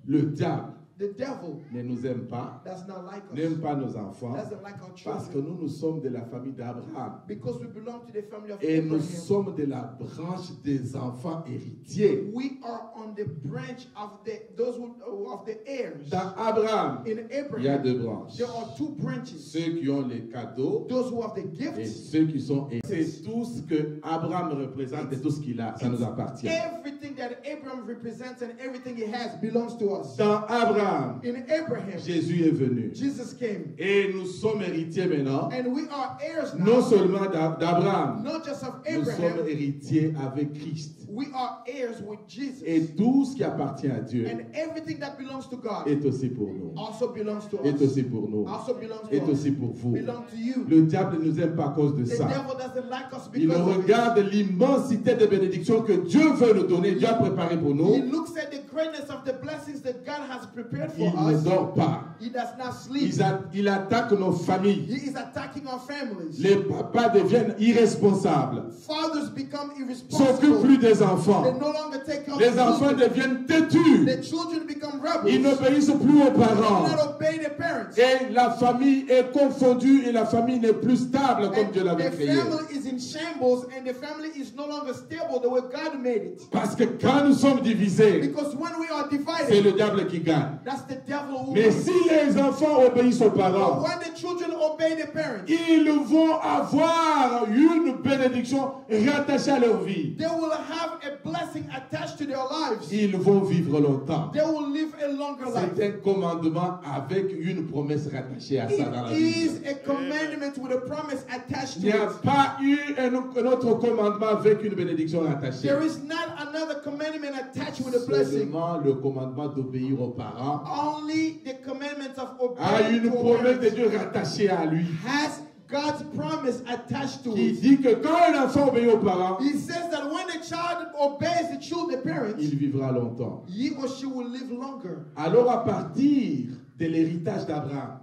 Le diable The devil ne nous aime pas, does not like us. n'aime pas nos enfants, Doesn't like our parce que children. nous sommes de la famille d'Abraham. Because we belong to the family of Et nous Abraham. sommes de la branche des enfants héritiers. We are on the branch of the heirs. Dans Abraham, In il y a Abraham, 2 branches. there are 2 branches. Ceux qui ont les cadeaux Those who have the et gifts. ceux qui sont héritiers. C'est tout ce que Abraham représente et tout ce qu'il a, ça nous appartient. Everything that Abraham represents and everything he has belongs to us. Dans Abraham, In Abraham, Jésus est venu. Jesus came. Et nous sommes héritiers maintenant, And we are heirs now. non seulement d'Abraham, Not just of nous sommes Abraham. héritiers avec Christ. We are heirs with Jesus. Et tout ce qui appartient à Dieu And everything that belongs to God est aussi pour nous. also belongs to Est us. aussi pour nous. Also belongs Est to us. aussi pour vous. Belong to you. Le diable ne nous aime pas à cause de The ça. devil doesn't like us Il because of it. regarde l'immensité des bénédictions que Dieu veut nous donner, Dieu a préparé pour He nous. looks at the greatness of the blessings that God has prepared for Il ne us. dort pas. He does not sleep. Il attaque nos familles. He is attacking our families. Les papas deviennent irresponsables. Fathers become S'occupent plus irresponsible. des They enfants. no longer take care of Les the enfants children. deviennent têtus. The children become Ils rebels. n'obéissent plus aux They do parents. not obey their parents. Et la famille est confondue et la famille n'est plus stable comme Dieu And l'avait the créée. family is in shambles and the family is no longer stable the way God made it. Parce que quand nous sommes divisés, Because when we are c'est divided, le diable qui gagne. that's the devil who Mais wins. si les enfants obéissent aux But parents, when the children obey their parents, ils vont avoir une bénédiction rattachée à leur vie. they will have a blessing attached to their lives. Ils vont vivre longtemps. They will live a longer life. C'est un commandement avec une promesse rattachée à ça dans la It is Bible. a commandment with a promise attached Il to n'y a it. pas eu un autre commandement avec une bénédiction rattachée. There is not another commandment attached with a blessing. Seulement le commandement d'obéir aux parents Only the commandment of a obeying une to promesse de parents Dieu rattachée à lui. has God's promise attached to Qui it. dit que quand un enfant obéit aux parents, He says that when a child obeys the parents, il vivra longtemps. he or she will live longer. Alors à partir de l'héritage d'Abraham,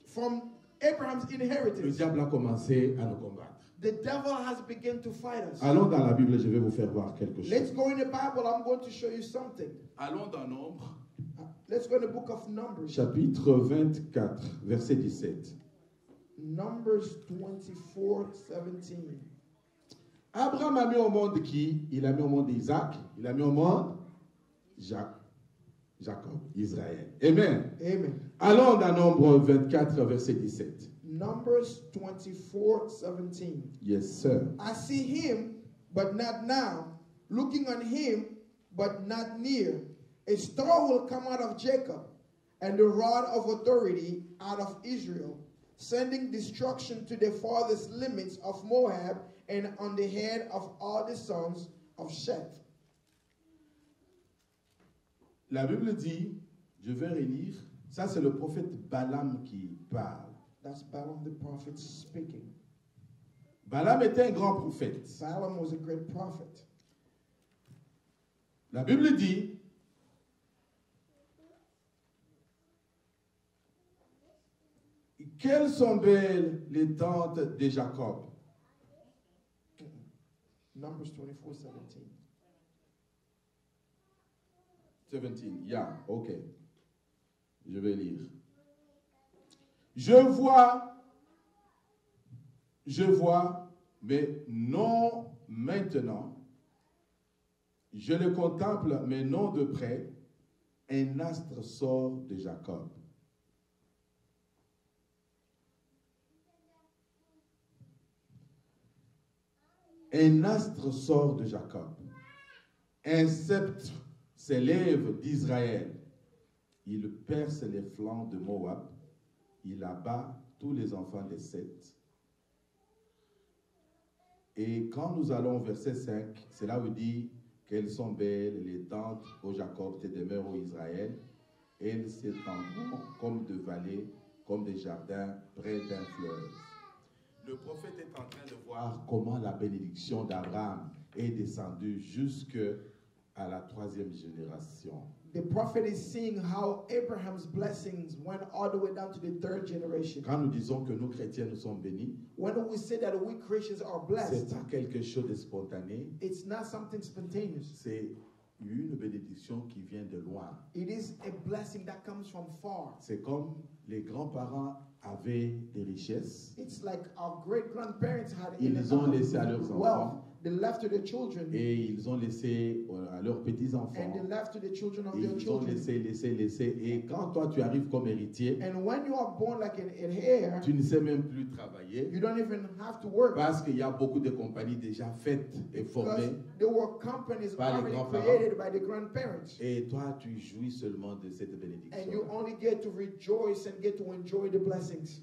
From Abraham's le inheritance, diable a commencé à nous combattre. the devil has begun to fight us. Allons dans la Bible, je vais vous faire voir quelque Let's chose. go in the Bible. I'm going to show you something. Allons dans Nombre, Let's go in the book of Numbers. chapitre 24, verset 17. Numbers 24:17. Abraham a mis au monde qui? Il a mis au monde Isaac, il a mis au monde Jacob, Israël. Amen. Amen. Allons dans Nombre 24, verset 17. Numbers 24:17. Yes, sir. I see him, but not now. Looking on him, but not near. A star will come out of Jacob, and the rod of authority out of Israel, sending destruction to the farthest limits of Moab and on the head of all the sons of Sheth. La Bible dit, je vais relire, ça c'est le prophète Balaam qui parle. That's Balaam the prophet speaking. Balaam était un grand prophète. Balaam was a great prophet. La Bible dit, quelles sont belles les tentes de Jacob. Numbers 24:17. 17, yeah, ok. Je vais lire. Je vois, mais non maintenant. Je le contemple, mais non de près. Un astre sort de Jacob. Un astre sort de Jacob. Un sceptre s'élève d'Israël. Il perce les flancs de Moab. Il abat tous les enfants des Seth. Et quand nous allons au verset 5, c'est là où il dit qu'elles sont belles les tentes ô Jacob, tes demeures ô Israël. Elles s'étendront comme de vallées, comme des jardins près d'un fleuve. le prophète est en train de voir comment la bénédiction d'Abraham est descendue jusqu'à la 3e génération. The prophet is seeing how Abraham's blessings went all the way down to the 3rd generation. Quand nous disons que nous chrétiens nous sommes bénis, When we say that we Christians are c'est blessed, pas quelque chose de spontané, it's not something spontaneous. c'est une bénédiction qui vient de loin. It is a blessing that comes from far. C'est comme les grands-parents avaient des richesses, It's like our great grandparents had ils ont laissé à leurs wealth. enfants They left to their children, et ils ont laissé à leurs and petits-enfants. they left to the children of Et their ils ont children. laissé. Et quand toi tu arrives comme héritier, And when you are born like an heir, tu ne sais même plus travailler you don't even have to work. parce qu'il y a beaucoup de compagnies déjà faites et Because formées. there were companies Par les already grands-parents. created by the grandparents. Et toi, tu jouis seulement de cette And you bénédiction. only get to rejoice and get to enjoy the blessings.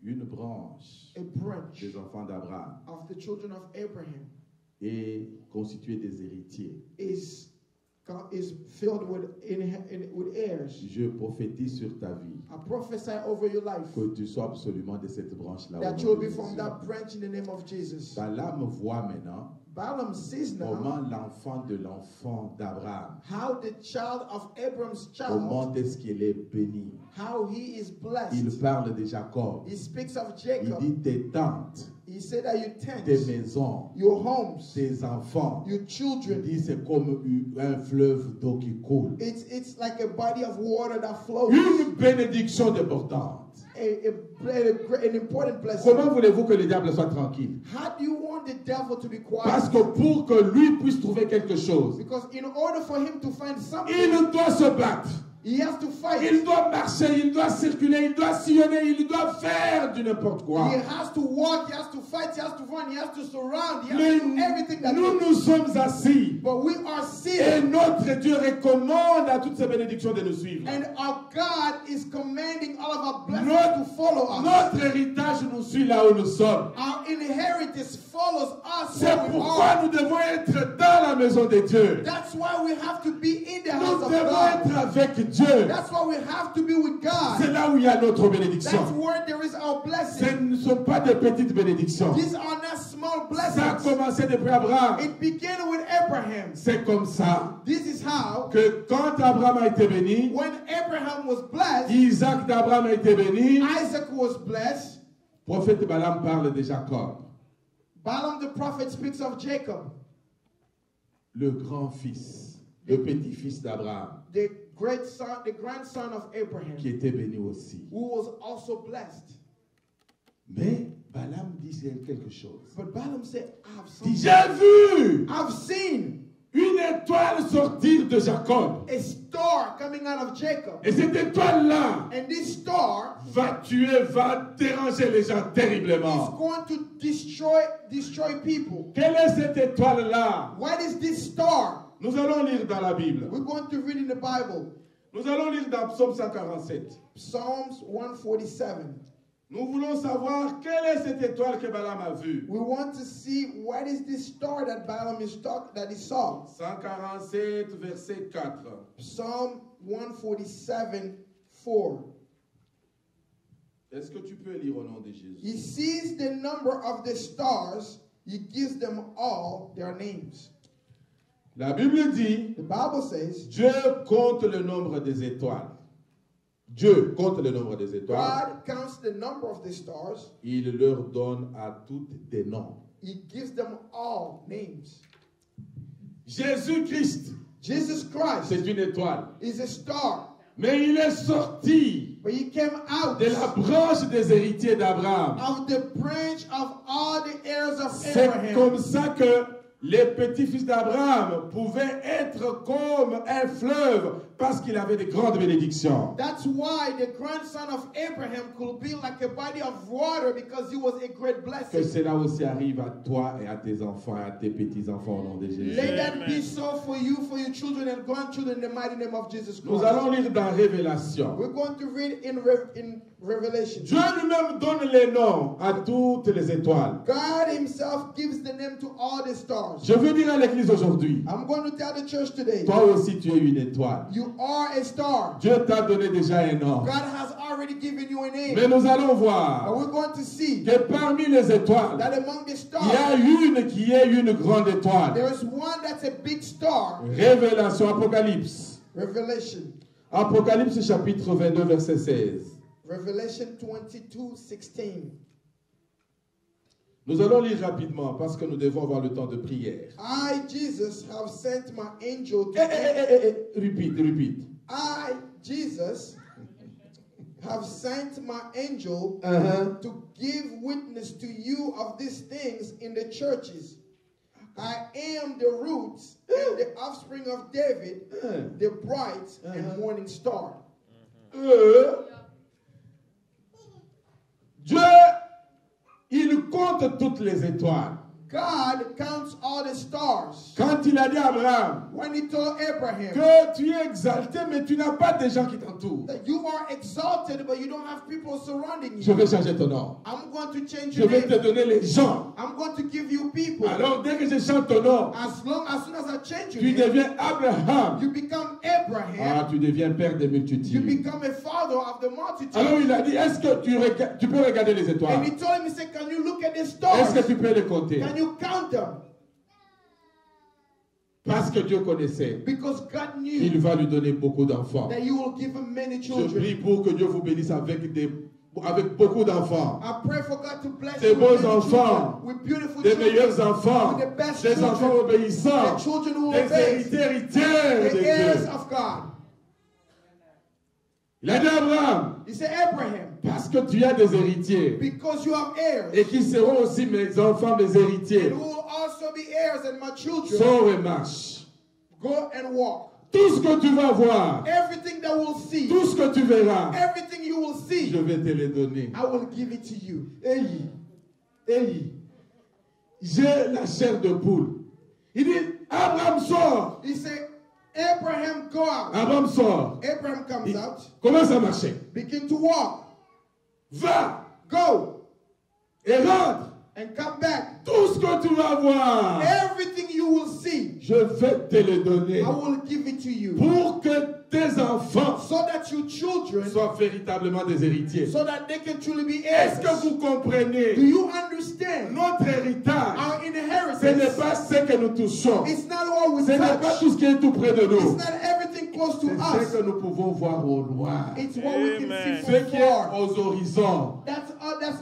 Une branche A branch des enfants d'Abraham of the children of Abraham est constituée des héritiers. is filled with heirs. Je prophétise sur ta vie I prophesy over your life que tu sois absolument de cette branche-là. that you will be from that branch in the name of Jesus. Balaam voit maintenant Balaam sees now comment l'enfant d'Abraham, how the child of Abraham's comment child, est-ce qu'il est béni. how he is Il blessed. parle de Jacob. He speaks of Il Jacob. dit tes tentes, He said that your tes tents, maisons, your homes, tes enfants. your Il children, dit c'est comme un fleuve d'eau qui coule. it's like a body of water that flows. Une bénédiction importante. An important blessing. Comment voulez-vous que le diable soit tranquille? How do you want the devil to be Parce quiet? que pour que lui puisse trouver quelque chose, Because in order for him to find something, il doit se battre. he has to fight. Il doit marcher, il doit circuler, il doit sillonner, il doit faire du n'importe quoi. He has to walk, he has to fight, he has to run, he has to surround, he has Mais to do everything that nous he nous sommes assis. But we are Et seated, notre Dieu recommande à toutes ces bénédictions de nous suivre. and our God is commanding all of our blessings to follow us. Notre héritage nous suit là où nous sommes. Our inheritance follows us C'est where we pourquoi are. nous devons être dans la maison de Dieu. That's why we have to be in the house Nous of devons God. être avec Dieu. That's why we have to be with C'est God. là où il y a notre That's bénédiction. where there is our Ce blessing. ne sont pas des petites bénédictions. These are not small Ça a blessings. commencé depuis Abraham. It began with Abraham. C'est comme ça This is how, que quand Abraham a été béni, when Abraham was blessed, Isaac d'Abraham a été béni, Isaac was blessed. prophète Balaam parle de Jacob, Balaam the prophet speaks of Jacob, le grand-fils, le petit-fils d'Abraham, the great son, the grandson of Abraham, qui était béni aussi. who was also blessed. Mais Balaam dit quelque chose. But Balaam said, Il dit, j'ai vu I've seen une étoile sortir de Jacob. a star coming out of Jacob. Et cette étoile-là And this star va tuer, va déranger les gens is terriblement. going to destroy people. Quelle est cette étoile-là? What is this star? Nous allons lire dans la Bible. We're going to read in the Bible. Nous allons lire dans Psaume 147. Psalms 147. Nous voulons savoir quelle est cette étoile que Balaam a vue. We want to see what is this star that Balaam that he saw. 147, verset 4. Psalm 147, 4. Est-ce que tu peux lire au nom de Jésus? He sees the number of the stars. He gives them all their names. La Bible dit, The Bible says, Dieu compte le nombre des étoiles. Dieu compte le nombre des étoiles. God counts the number of the stars. Il leur donne à toutes des noms. He gives them all names. Jésus-Christ, Jesus Christ c'est une étoile. is a star. Mais il est sorti But he came out de la branche des héritiers d'Abraham. of the branch of all the heirs of C'est Abraham. comme ça que les petits-fils d'Abraham pouvaient être comme un fleuve parce qu'il avait de grandes bénédictions. That's why the grandson of Abraham could be like a body of water because he was a great Que blessing. cela aussi arrive à toi et à tes enfants et à tes petits-enfants au nom de Jésus. Let that be so for you, for your children and grandchildren in the mighty name of Jesus Nous Christ. allons lire dans Révélation. We're going to read in Revelation. Dieu lui-même donne les noms à toutes les étoiles. God himself gives the name to all the stars. Je veux dire à l'église aujourd'hui, I'm going to tell the church today, toi aussi tu es une étoile. you are a star. Dieu t'a donné déjà un nom. God has already given you a name. Mais nous allons But voir we're going to see que parmi les étoiles, that among the il y stars, a une qui est une grande étoile. there is one that's a big star. Révélation, Apocalypse. Revelation. Apocalypse chapitre 22, verset 16. Revelation 22:16. Nous allons lire rapidement parce que nous devons avoir le temps de prière. I, Jesus, have sent my angel to Repeat. I, Jesus, have sent my angel to give witness to you of these things in the churches. I am the roots and the offspring of David, the bright and morning star. Dieu, il compte toutes les étoiles. God counts all the stars. Quand il a dit à Abraham When he told Abraham que tu es exalté, mais tu n'as pas des gens qui t'entourent. that you are exalted, but you don't have people surrounding Je you, vais changer ton nom. I'm going to change Je your vais te name. donner les gens. I'm going to give you people. Alors, dès que je chante ton nom, As soon as I change your tu name, deviens Abraham. you become Ah, Abraham. tu deviens père des You multitudes. become a father of the multitude. Alors, il a dit, est-ce que tu peux regarder les And étoiles? he told him, he said, can you look at the Est-ce stars? que tu peux les compter? Can you count them? Parce que Dieu connaissait Because God knew qu'il va lui donner beaucoup d'enfants. that you will give him many Je children. prie pour que Dieu vous bénisse avec beaucoup d'enfants. I pray for God to bless Des you with beaux many enfants, children, with beautiful des children, meilleurs enfants, with the best des children, enfants obéissants, the children who des obey, héritiers the de heirs Dieu. of God. Il a dit à Abraham, He said, Abraham, parce que tu as des héritiers because you have heirs, et qui seront aussi mes enfants, mes héritiers, and who will also be heirs and my children, sors et marche. go and walk. Tout ce que tu vas voir, Everything that we'll see, tout ce que tu verras, everything you will see, je vais te les donner. I will give it to you. Hey, j'ai la chair de poule. Il dit, Abraham sort. He said, Abraham, go out. Abraham sort. Abraham comes Il out, commence à marcher. begin to walk, Va go, et rentre. and come back. Tout ce que tu vas voir, Everything you will see, je vais te le donner I will give it to you. pour que tes enfants So that your children, soient véritablement des héritiers. so that they can truly be heirs. Est-ce que vous Do comprenez? you understand? Notre héritage, Our ce n'est inheritance, pas ce que nous touchons. it's not what we Ce n'est pas touch. tout ce qui est tout près de It's nous. not everything close to C'est ce us. que nous pouvons voir au loin. It's what we can see Ce from qui est far. aux horizons. That's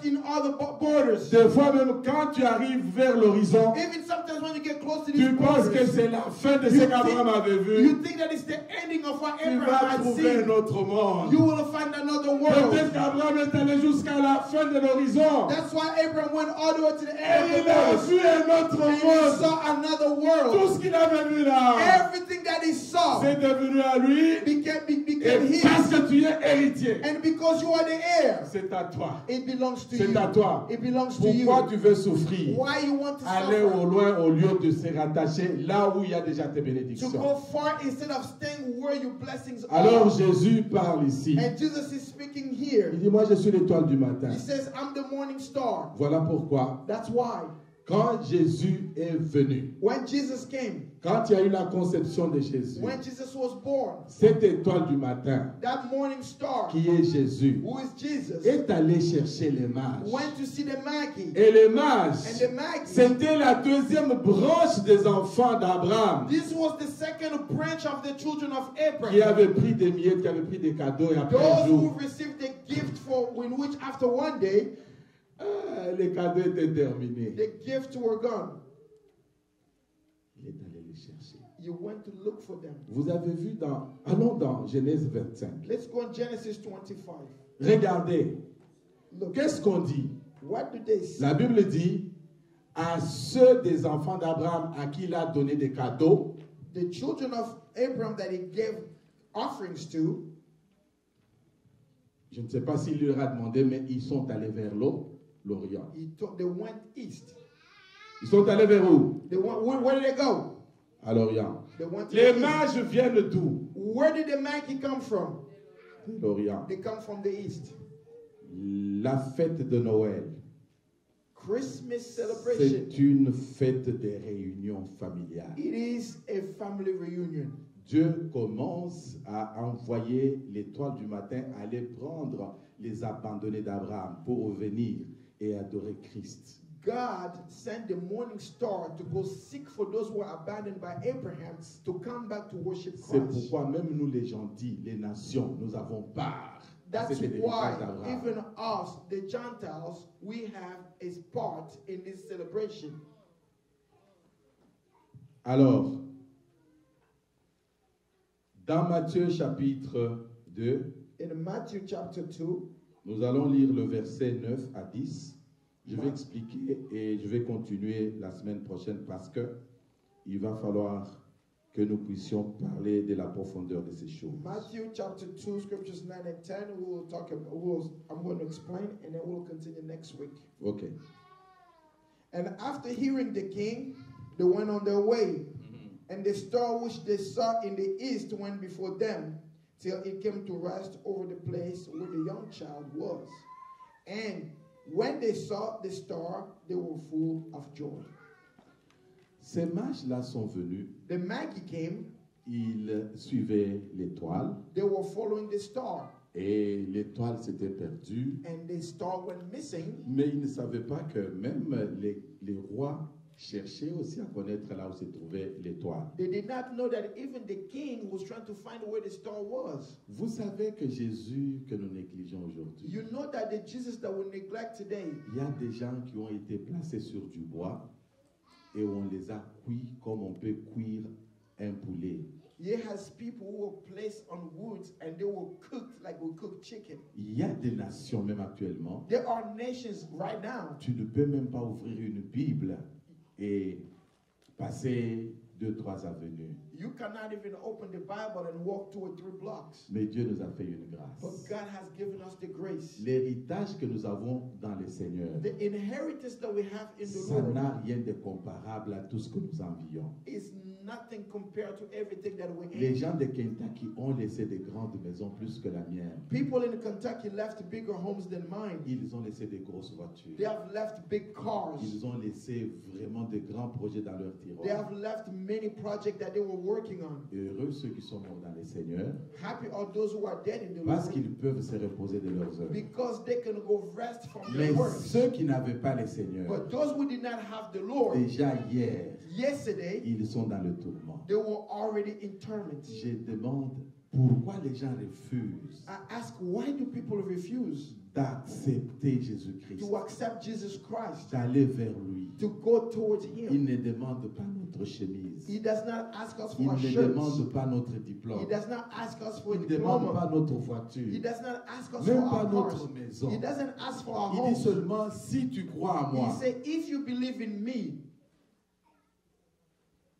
in other borders. Des fois même quand tu arrives vers l'horizon, Even sometimes when you get close to tu these penses que borders, c'est la fin de ce qu'Abraham avait vu. you think that it's the ending of what Tu Abraham vas had trouver un seen. autre monde. You will find another world. Peut-être qu'Abraham est allé jusqu'à la fin de l'horizon. That's why Abraham went all the way to the Et end of il the a world. vu un autre And he monde. saw another world. Tout ce qu'il avait vu là, Everything that he saw c'est devenu à lui. became Et parce his. que tu es héritier, And because you are the heir, c'est à toi. it belongs to C'est you. à toi. It belongs to you. Pourquoi tu veux souffrir? Why you want to Aller au suffer? loin au lieu de se rattacher là où il y a déjà tes To bénédictions. go far instead of staying where your blessings Alors are. Jésus parle ici. And Jesus is speaking here. Il dit, moi je suis l'étoile du matin. He says, I'm the morning star. Voilà pourquoi, That's why. quand Jésus est venu, When Jesus came, quand il y a eu la conception de Jésus, when Jesus was born, cette étoile du matin, that morning star, qui est Jésus, who is Jesus, est allé chercher les mages. went to see the Magi. Et les And mages, the Magi, c'était la deuxième branche des enfants d'Abraham this was the second branch of the children of qui Abraham. avaient pris des miettes, qui avaient pris des cadeaux et après un Those who jour, received the gift in which after one day, les cadeaux étaient terminés. the gifts were gone. Il est allé les chercher. You went to look for them. Vous avez vu allons dans Genèse 25. Let's go on Genesis 25. Regardez, Look, qu'est-ce qu'on dit? what do they say? La Bible dit, à ceux des enfants d'Abraham à qui il a donné des cadeaux, The children of Abraham that he gave offerings to, je ne sais pas s'il leur a demandé, mais ils sont allés vers l'Orient. they went east. Ils sont allés vers où? Where did they go? À l'Orient. They went to Les the east. mages viennent d'où? Where did the Magi come from? De l'Orient. They come from the east. La fête de Noël, Christmas celebration, c'est une fête de réunion familiale. it is a family reunion. Dieu commence à envoyer l'étoile du matin aller prendre les abandonnés d'Abraham pour revenir et adorer Christ. God sent the morning star to go seek for those who were abandoned by Abraham to come back to worship C'est Christ. pourquoi même nous les gentils, les nations, nous avons part à That's cet why héritage d'Abraham. even us, the Gentiles, we have a part in this celebration. Alors, dans Matthieu chapitre 2, In Matthew chapter 2, nous allons lire le verset 9 à 10. Je vais expliquer et je vais continuer la semaine prochaine parce que il va falloir que nous puissions parler de la profondeur de ces choses. Matthew chapter 2, scriptures 9 and 10, we will talk about, I'm going to explain and then we'll continue next week. Ok. And after hearing the king, they went on their way. And the star which they saw in the east went before them till it came to rest over the place where the young child was. And when they saw the star, they were full of joy. Ces mages-là sont venus, The Magi came, ils suivaient l'étoile they were following the star, et l'étoile s'était perdue, and the star went missing. mais ils ne savaient pas que même les rois cherchaient aussi à connaître là où se trouvait l'étoile. They did not know that even the king was trying to find where the star was. Vous savez que Jésus que nous négligeons aujourd'hui, You know that the Jesus that we neglect today, il y a des gens qui ont été placés sur du bois et on les a cuits comme on peut cuire un poulet. he has people who were placed on woods and they were cooked like we cook chicken. Il y a des nations même actuellement, There are nations right now. tu ne peux même pas ouvrir une Bible et passer 2-3 avenues. You cannot even open the Bible and walk 2 or 3 blocks. Mais Dieu nous a fait une But grâce. God has given us the grace. L'héritage que nous avons dans le Seigneur, The inheritance that we have in the ça Lord n'a rien de comparable à tout ce que nous envions. is nothing compared to everything that we Les have. gens de Kentucky ont laissé des grandes maisons plus que la mienne. People in Kentucky left bigger homes than mine. Ils ont laissé des grosses voitures. They have left big cars. Ils ont laissé vraiment de grands projets dans leur They tiroir. have left many projects that they were working on. Heureux ceux qui sont morts dans le Seigneur Happy are those who are dead in the parce Lord qu'ils peuvent se reposer de leurs œuvres. because they can go rest from Mais their works. ceux qui n'avaient pas le Seigneur, But those who did not have the Lord, déjà hier, yesterday, ils sont dans le tourment. they were already in torment. Je demande pourquoi les gens refusent I ask, why do people refuse d'accepter Jésus-Christ, to accept Jesus Christ, d'aller vers lui. to go towards Il Him? ne demande pas notre chemise. He does not ask us Il for our ne shirts. demande pas notre He diplôme. does not ask us for a Il ne demande diploma. pas notre He voiture. does not ask us for Même pas our cars. notre maison. He doesn't ask for our Il dit home. seulement si tu crois en He moi, said, if you believe in me,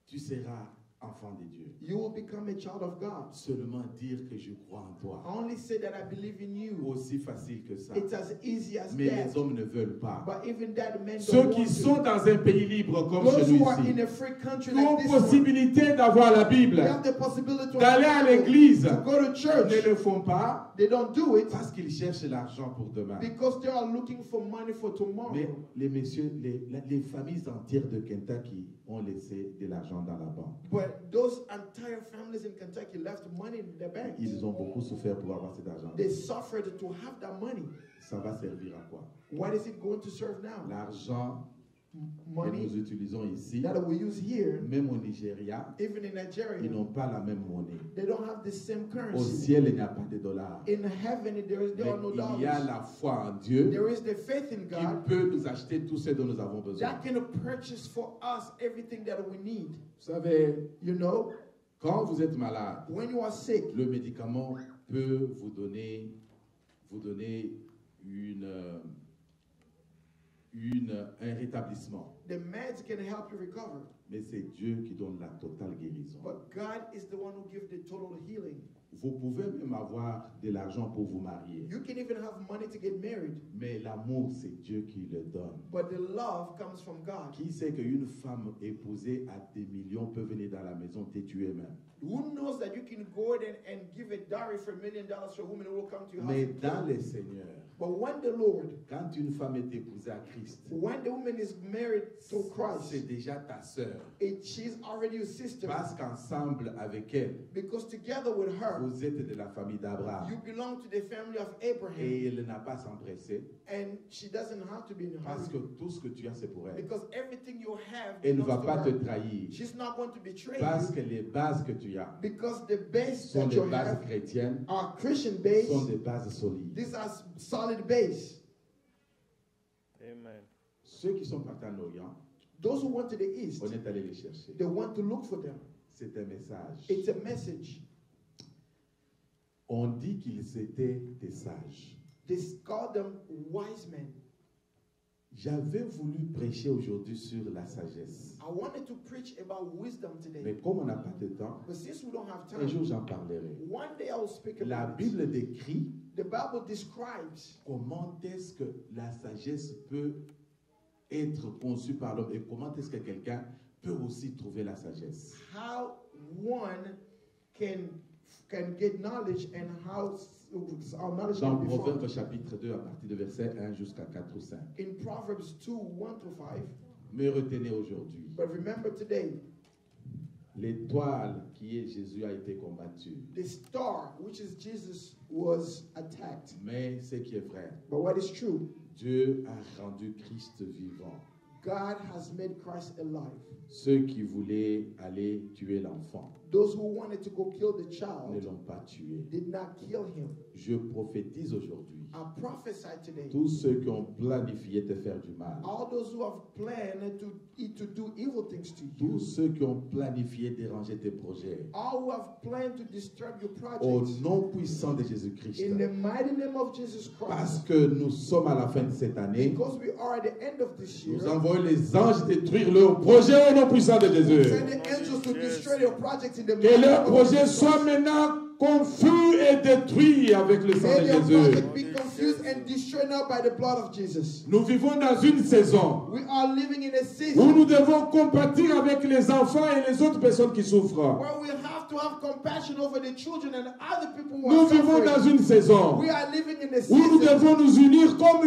tu seras enfant de Dieu. you will become a child of God. Seulement dire que je crois en toi. Only say that I believe in you. Aussi facile que ça. It's as easy as Mais that. les hommes ne veulent pas. But even that, men Ceux don't qui want sont to. dans un pays libre comme Those who are in celui-ci, a free country qui ont like this one, possibilité d'avoir la Bible, they have the possibility d'aller à l'église, to go to church. ne le font pas They don't do it parce qu'ils cherchent l'argent pour demain. because they are looking for money for tomorrow. Mais les messieurs, les familles entières de Kentucky ont laissé de l'argent dans la banque. But those entire families in Kentucky left money in their banks. Ils ont beaucoup souffert pour avoir cet argent. They suffered to have that money. Ça va servir à quoi? What is it going to serve now? L'argent que Money nous utilisons ici, that we use here, même au Nigeria, even in Nigeria, ils n'ont pas la même monnaie. they don't have the same Au currency. ciel, il n'y a pas de dollars. In heaven, there Mais are no il y a dollars. la foi en Dieu There is the faith in qui God peut nous acheter tout ce dont nous avons besoin. that can purchase for us everything that we need. Vous savez, You know, quand vous êtes malade, when you are sick, le médicament peut vous donner un rétablissement. the meds can help you recover. Mais c'est Dieu qui donne la totale guérison. But God is the one who gives the total healing. Vous pouvez même avoir de l'argent pour vous marier. You can even have money to get married. Mais l'amour, c'est Dieu qui le donne. But the love comes from God. Qui sait qu'une femme épousée à des millions peut venir dans la maison te tuer même? Who knows that you can go ahead and give a dowry for $1 million to a woman who will come to your house? Mais and kill dans you? le Seigneur, But when the Lord, quand une femme est épousée à Christ, when the woman is married to Christ, c'est déjà ta sœur. she's already your sister. Parce qu'ensemble avec elle, Because together with her, vous êtes de la famille d'Abraham. you belong to the family of Abraham. Et elle n'a pas à s'empresser. And she doesn't have to be in a Parce que hurry. tout ce que tu as, c'est pour elle. Because everything you have Elle ne va belongs pas to te her. trahir. She's not going to betray Parce you. que les bases que tu as Because the base sont that des you bases have chrétiennes, are Christian base. sont des bases solides. These are solid base. Amen. Ceux qui sont partis en Orient, Those who went to the east, on est allé les chercher. they want to look for them. C'est un message. It's a message. On dit qu'ils étaient des sages. They call them wise men. J'avais voulu prêcher aujourd'hui sur la sagesse. I wanted to preach about wisdom Mais today. comme on n'a pas de temps, But since we don't have un jour time, j'en parlerai. one day I will speak La about it. Bible décrit The Bible describes comment est-ce que la sagesse peut être conçue par l'homme et comment est-ce que quelqu'un peut aussi trouver la sagesse. how one can get knowledge and how our knowledge Dans can be Proverbe formed. chapitre 2 à partir de verset 1 jusqu'à 4 ou 5. In Proverbs 2, 1 to 5. Mais retenez aujourd'hui, But remember today, l'étoile qui est Jésus a été combattue. the star, which is Jesus, was attacked. Mais ce qui est vrai, But what is true, Dieu a rendu Christ vivant. God has made Christ alive. Ceux qui voulaient aller tuer l'enfant Those who wanted to go kill the ne child l'ont pas tué. did not kill him. Je prophétise aujourd'hui. I prophesy today. Tous ceux qui ont planifié te faire du mal, All those who have planned to do evil things to tous you, ceux qui ont planifié déranger tes projets, all who have planned to disturb your au projects, nom puissant de Jésus-Christ, in the mighty name of Jesus parce Christ, que nous sommes à la fin de cette année, because we are at the end of this year, nous envoyons les anges détruire leurs projets au nom puissant de Jésus. send the angels to destroy your projects in the Que mighty name leurs of projets Jesus soient Christ. maintenant confus et détruits avec le sang May de their Jésus. project be confused and destroyed now by the blood of Jesus. Nous vivons dans une saison We are living in a où season nous devons compatir avec les enfants et les autres personnes qui souffrent. where we have to have compassion over the children and other people who Nous are vivons dans suffering. une saison We are living in a où nous season devons nous unir comme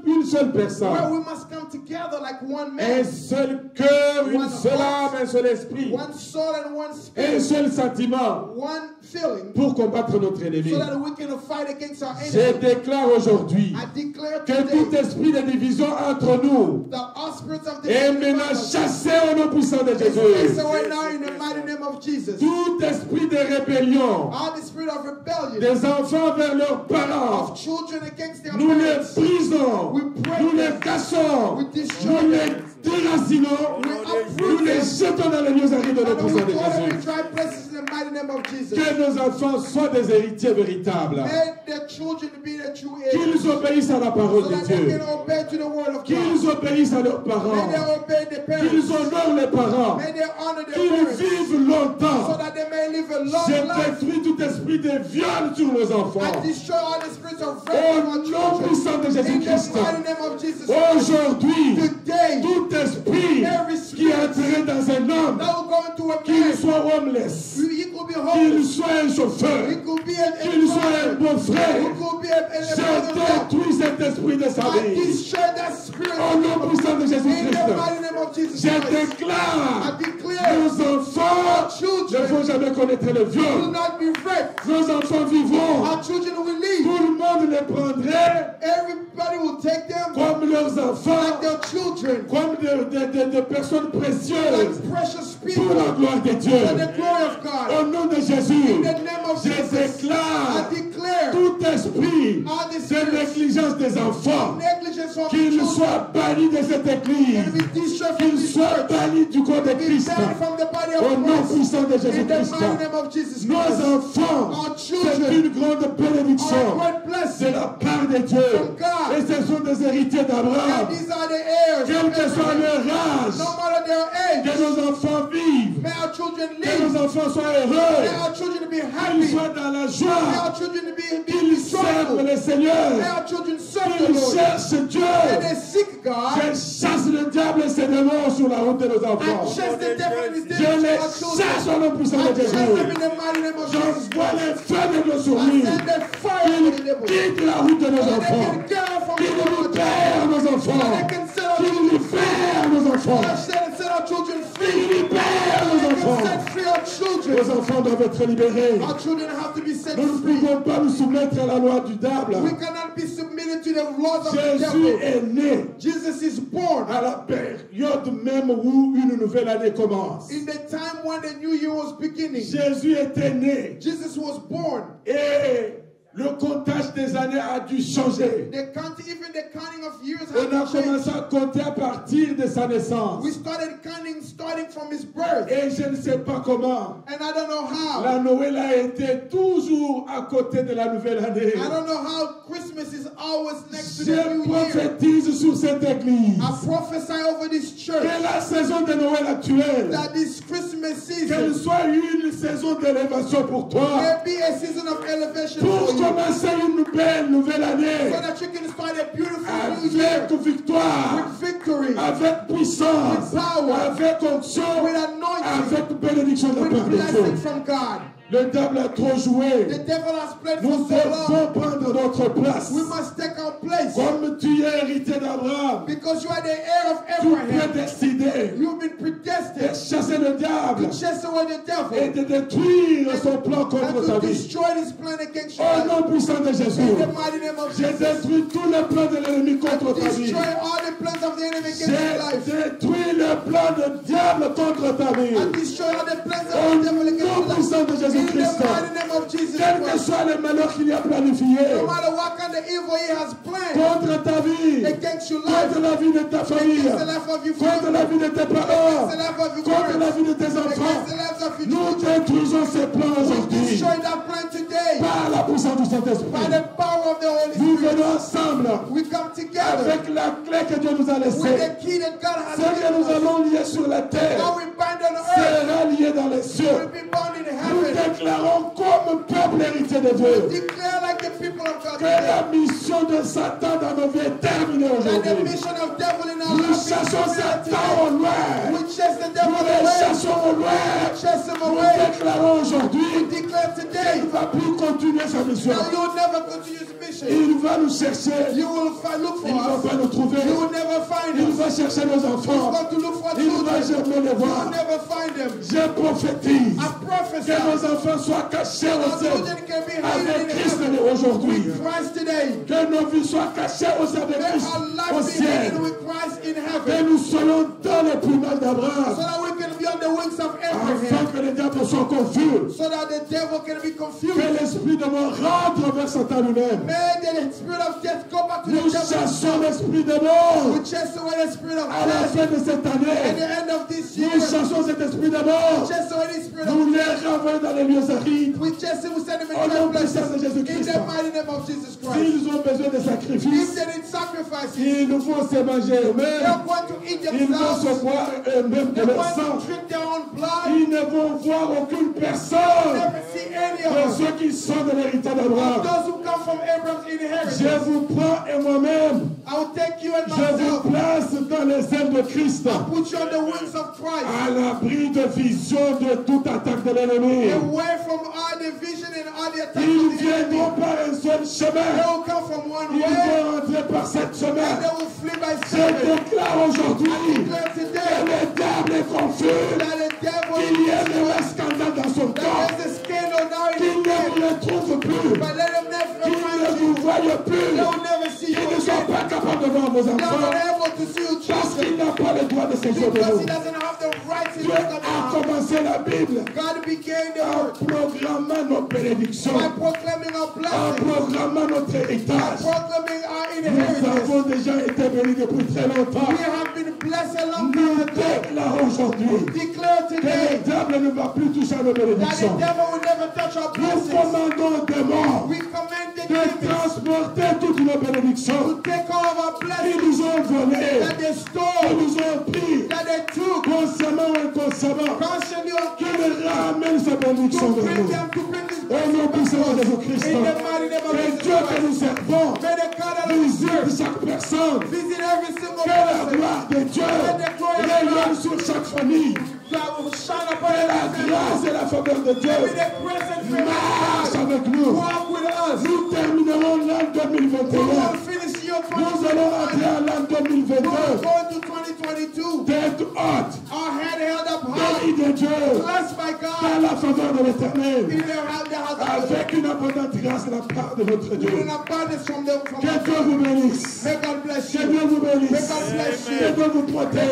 une seule where personne. we must come together like one Un man, seul cœur, une One seule heart. âme, un seul esprit, one soul and one un spirit, seul sentiment one feeling, pour combattre notre ennemi. so that we can fight against our Je enemies. déclare aujourd'hui I declare que tout today esprit de division entre nous that all spirits of the est enemy maintenant chassé au nom puissant de is Jésus. placed away now in the mighty name of Jesus. Tout esprit de rébellion All the spirit of rebellion des enfants vers leurs parents, of children against their nous les parents, brisons, we break nous les them, cassons, we nous destroy les them, déracinons, we nous uproot les them, jetons dans les lieux arides de and notre we puissant de throw them in Jésus. dry places in the mighty name of Jesus. Que nos enfants soient des héritiers véritables, May their children be the true heirs, qu'ils obéissent à la parole so de that they Dieu, can obey to the word of qu'ils God. obéissent à leurs May parents, they obey the qu'ils parents. honorent les parents, May they honor their qu'ils parents, vivent so longtemps. that they may live a long Je life. détruis tout esprit de viol sur nos enfants. I destroy all the spirits of Au rape from nom our children. puissant de In the Jésus-Christ, mighty name of Jesus Christ. aujourd'hui, Today, tout esprit every qui est entré dans un homme, that will go into a qu'il man, soit homeless, he could be qu'il homeless, soit un chauffeur, he could be an qu'il soit un employer, beau-frère, he could be a je brother-in-law. détruis cet esprit de sa I vie. destroy that spirit Au nom puissant de in the Jésus-Christ, mighty name of Jesus je Christ. I déclare, declare nos enfants ne children vont jamais connaître le will viol. not be raped. Nos enfants vivront. Our children will live. Tout le monde les prendrait Everybody will take them comme leurs enfants, like their children, comme des personnes précieuses like precious pour people, la gloire de Dieu. for the glory of God. Au nom de Jésus, In the name of je Jesus, déclare I declare tout esprit all the de spirits négligence des enfants, negligence from qu'il children. soit banni de cette église, Can be destroyed from qu'il this soit church. banni du corps de Be Christ. banned from the body Au of nom Christ. puissant de In the Jésus-Christ. mighty name of Jesus Nos Christ. enfants, Our c'est children une grande are a bénédiction great de blessing. la part de Dieu. From God. Et ce sont des héritiers d'Abraham. And these are the heirs. Quel of que soit Abraham. leur âge, No matter their age. que nos enfants vivent, May our children que live. nos enfants soient May heureux, our children be qu'ils happy. soient dans la May joie, our children be qu'ils servent joyful. le Seigneur, May our children serve the qu'ils Lord. cherchent Dieu. May they seek God Je chasse le diable et ses démons sur la route de nos enfants. and chase the devil and his Je demons les to our children. chasse au nom puissant I de chase them Jésus. in the mighty name of Jesus J'envoie Christ. les feux de Dieu sur I lui. send the fire of the Qu'il devil. quitte la route de nos So they enfants. can get out from Qu'il the road. libère nos So enfants. they can set our Qu'il children libère nos enfants. I set our children Qu'il free. libère So nos they can enfants. set free our children. Nos enfants doivent être libérés. Our children have to be set Nous ne free. pouvons pas nous soumettre à la loi du diable. We cannot be submitted to the laws of the Jésus devil. est né Jesus is born à la période même où une nouvelle année commence. in the time when the new year was beginning. Jésus était né Jesus was born. et le comptage des années a dû changer. Even the counting of years On a had to change. commencé à compter à partir de sa naissance. We started counting starting from his birth. Et je ne sais pas comment. And I don't know how. La Noël a été toujours à côté de la nouvelle année. I don't know how Christmas is always next to the Je new year. prophétise sur cette église I prophesy over this church que la saison de Noël actuelle, that this Christmas qu'elle season soit une saison d'élévation pour toi. may be a season of elevation Pour for you. commencer une belle nouvelle année. So that you can start a beautiful new year Avec victoire, with victory, avec puissance, with power, avec onction, with anointing, avec bénédiction de la part with de blessing Dieu. from God. Le diable a trop joué. The devil has played Nous for so long. devons prendre notre place. We must take our place Comme tu es héritier d'Abraham, because you are the heir of tu Abraham. peux décider You've been de predestined chasser le diable to chase away the et devil de détruire son plan and contre ta to vie. destroy his plan against your Au life. nom puissant de Jésus, In the mighty name of j'ai Jesus. détruit tous les plans de l'ennemi contre ta vie. Destroy all the plans of the enemy against your J'ai life. détruit le plan du diable contre ta vie. And destroy all the plans Au of the devil against nom your life. puissant de In Jésus-Christ, the mighty name of Jesus quel que Christ. soit le malheur qu'il y a planifié No matter what kind of evil he has planned contre ta vie, against your contre life, la vie de ta famille, against the life of your contre family, la vie de tes parents, against the life of your contre la parents, vie de tes against enfants, the lives of your nous children. détruisons ces plans We aujourd'hui destroy that plan today par la puissance du by Saint-Esprit. the power of the Holy Nous Spirit. venons ensemble We come together avec la clé que Dieu nous a with laissée. the key that God has Ce que given nous us. allons lier sur la terre What we bind on earth sera lié dans les will cieux. be bound in Nous heaven. déclarons comme peuple héritier de Dieu Declare like the people of God que la today mission de Satan dans nos vies est terminée that the aujourd'hui. mission of devil in our Nous lives is chassons fulfilled Satan au today. loin. We chase the Nous devil les away. chassons au loin. Chase him Nous away. déclarons We aujourd'hui declare qu'il today ne va plus continuer sa mission. that you will never continue this mission. Il va nous chercher. You will look Il ne for va us. pas nous trouver. You will never find Il us. va chercher nos He's enfants. going to look for Il va children. jamais les You will voir. never find them. Je prophétise I prophesy que nos enfants soient cachés au our ciel children can be hidden avec in Christ heaven aujourd'hui. with Christ today. Que nos vies soient cachées au ciel avec May Christ our au life be ciel. hidden with Christ in Que heaven nous soyons dans le plumage so d'Abraham that we can be on the wings of afin Abraham, que le diable soit confus. so that the devil can be Que confused. l'esprit de mort rentre vers Satan lui-même. May the spirit of death go back to the Nous devil. chassons l'esprit de mort We chase away the spirit of à la death fin de cette at the année. end of this year. Nous chassons cet esprit de mort. Chase away the spirit Nous of les death. renvoyons dans les lieux arides. We chase him, we send him Au in nom dry places. puissant de In Jésus-Christ. the mighty name of Jesus Christ. S'ils ont besoin de If sacrifices, they need sacrifices, ils vont se manger they're eux-mêmes. going to eat Ils vont themselves. se boire eux-mêmes de They're leur going sang. to drink their own blood. Ils ne vont voir aucune personne Never see any de of us. ceux qui sont de l'héritage d'Abraham. Those who come from Abraham's inheritance. Je vous prends et moi-même, I will take you and je vous myself. place dans les ailes de Christ, Put you on the wings of Christ. à l'abri de vision de toute attaque de l'ennemi. Away from all the vision and all the attacks Ils of the enemy. viendront par un seul They chemin. will come from one Ils way vont rentrer par cette and chemin. they will flee by Je seven. déclare aujourd'hui Declare que today le diable est confus, that the devil qu'il y ait un scandale dans son corps, there's a scandal now in qu'il his ne head. vous le trouve plus, But let them never qu'il ne find vous you. voie They plus, will never see you qu'il ne soit again. pas capable de voir vos They are enfants, not able to see you parce children qu'il n'a pas le droit de séjour de because nous. he doesn't have the right to Dieu look at a you. commencé commencé la Bible God began the en word programmant nos bénédictions, by proclaiming our en blessings, programmant notre héritage. proclaiming our Nous inheritance. avons déjà été bénis depuis très longtemps. We have been blessed a long Nous time ago. déclarons aujourd'hui Declare que today le diable ne va plus toucher à nos that the bénédictions. devil will never touch our Nous blessings. commandons aux démons We command the de demons transporter toutes nos bénédictions to take all of our qui blessings nous ont volés, that they qui stole, nous ont pris, that they took, consciemment ou inconsciemment, constantly on qui nous ramènent ces bénédictions to vers bring nous. them, to bring this Au nom blessing puissant de back to us. Jésus-Christ, In the mighty name of que Jesus Dieu que Christ. nous servons May the God that we visite serve chaque personne, visit every single que la person. gloire de Dieu Let the glory of rayonne God sur chaque famille, shine upon que la every grâce et la faveur de Dieu May the present marche favor avec nous. walk with us. Nous terminerons l'an We 2021. will finish year Nous allons entrer 2021. à l'an We will 2022. go into 2022. Tête haute, Our head held up high, béni de Dieu, blessed by par God. la faveur de l'Éternel, In the house of God. avec une abondante grâce de la part de votre With Dieu. an abundance from the from Que Dieu vous bénisse. May God bless Que you. Dieu vous bénisse. May God bless Que you. Dieu vous protège.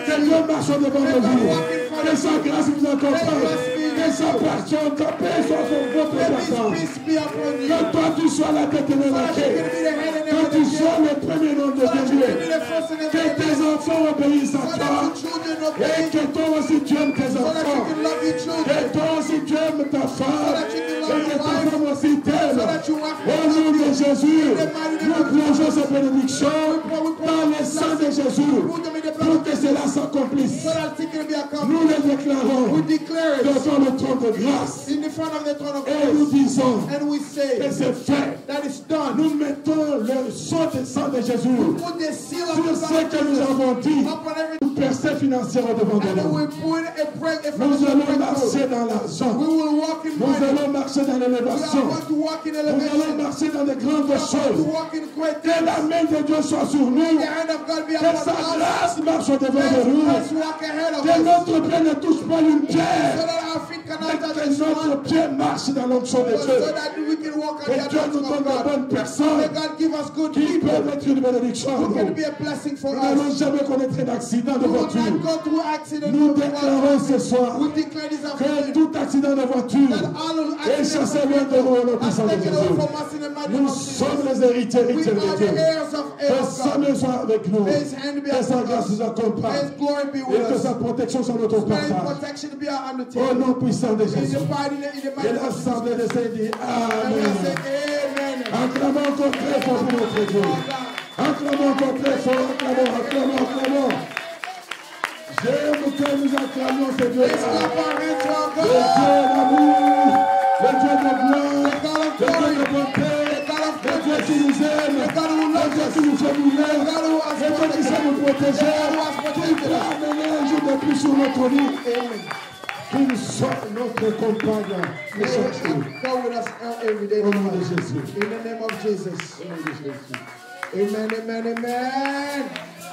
Que Dieu marche devant vous. Que sa grâce vous accompagne. Que sa passion, ta paix soit sur votre May personne. His peace be upon you. Que toi tu sois la tête de So that you l'évêché. can be the head and Que never tu the sois tail. le premier nom de So that you can be Dieu. the first and Que never the tes last. enfants obéissent à So that toi. your children Et obey. que toi aussi tu aimes tes So that you enfants. can love your Et children. toi aussi tu aimes ta femme. that you can Et love que your ta wife. femme aussi t'aime. So that your wife Au will nom love de you. Jésus, In the mighty name nous of plongeons ces bénédictions We dans le sang de Jésus put them in the pour blood que cela s'accomplisse. so that it can be Nous accomplished. les déclarons We declare it devant le trône de grâce in the front of the throne of et nous grace. disons And we say que c'est fait. that it's done. Nous mettons le sang de Jésus Put the seal of sur the ce blood of que nous Jesus avons dit. upon every Nous percez financièrement devant and then nous. we put a break a Nous financial allons breakthrough. marcher dans We l'argent. will walk in Nous money. allons marcher dans We are l'élévation. going to walk in Nous allons elevation. marcher dans de grandes We are going to choses. walk in great Que things. la main de Dieu soit sur nous. The hand of God be Que upon sa us. grâce marche devant nous. Let's walk ahead of Que us notre pied ne touche pas une so pierre. that our feet Mais cannot touch que this notre one. pied marche dans l'onction de So Dieu. that we can walk on Et the Dieu nous anointing donne of de God. bonnes May personnes God give us good qui people peuvent être une bénédiction. who can Nous be a blessing for n'allons us. jamais connaître d'accident de We will voiture. not go through accident. Nous déclarons ce soir We declare this que afternoon tout accident de voiture that all est accidents chassé loin de nous au nom are puissant de taken away Jésus. from us in the mighty name Nous of Jesus. sommes les héritiers We de are the Dieu. heirs of Que sa God. main soit avec nous. May His hand be Que sa upon grâce us. nous May accompagne. His glory be Et with que us. sa protection soit notre May His partage. protection be our Au undertaking. nom puissant de In Jésus. the mighty name Et of Jesus. l'assemblée de ces dit And we say Amen. amen. Acclamons encore très fort pour notre Dieu. Acclamons encore très fort. Acclamons. J'aime que nous acclamions ce Dieu. Let's clap our hands to our Le Dieu God. d'amour, le Dieu de gloire, The God of le Dieu glory. de bonté, The God of le Dieu goodness. qui nous aime, The God who le loves Dieu us. qui nous fait brûler, The God who has le Dieu qui sait nous protéger, The God who has qui protected us. promène un jour de plus sur notre lit, Amen. qu'il soit notre compagnon de chaque jour. Go with us every day. Au nom de Jésus. In the name of Jesus. Au nom de Jésus. Amen, amen, amen.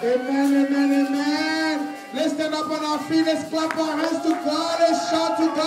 Amen, amen, amen. Let's stand up on our feet. Let's clap our hands to God and shout to God.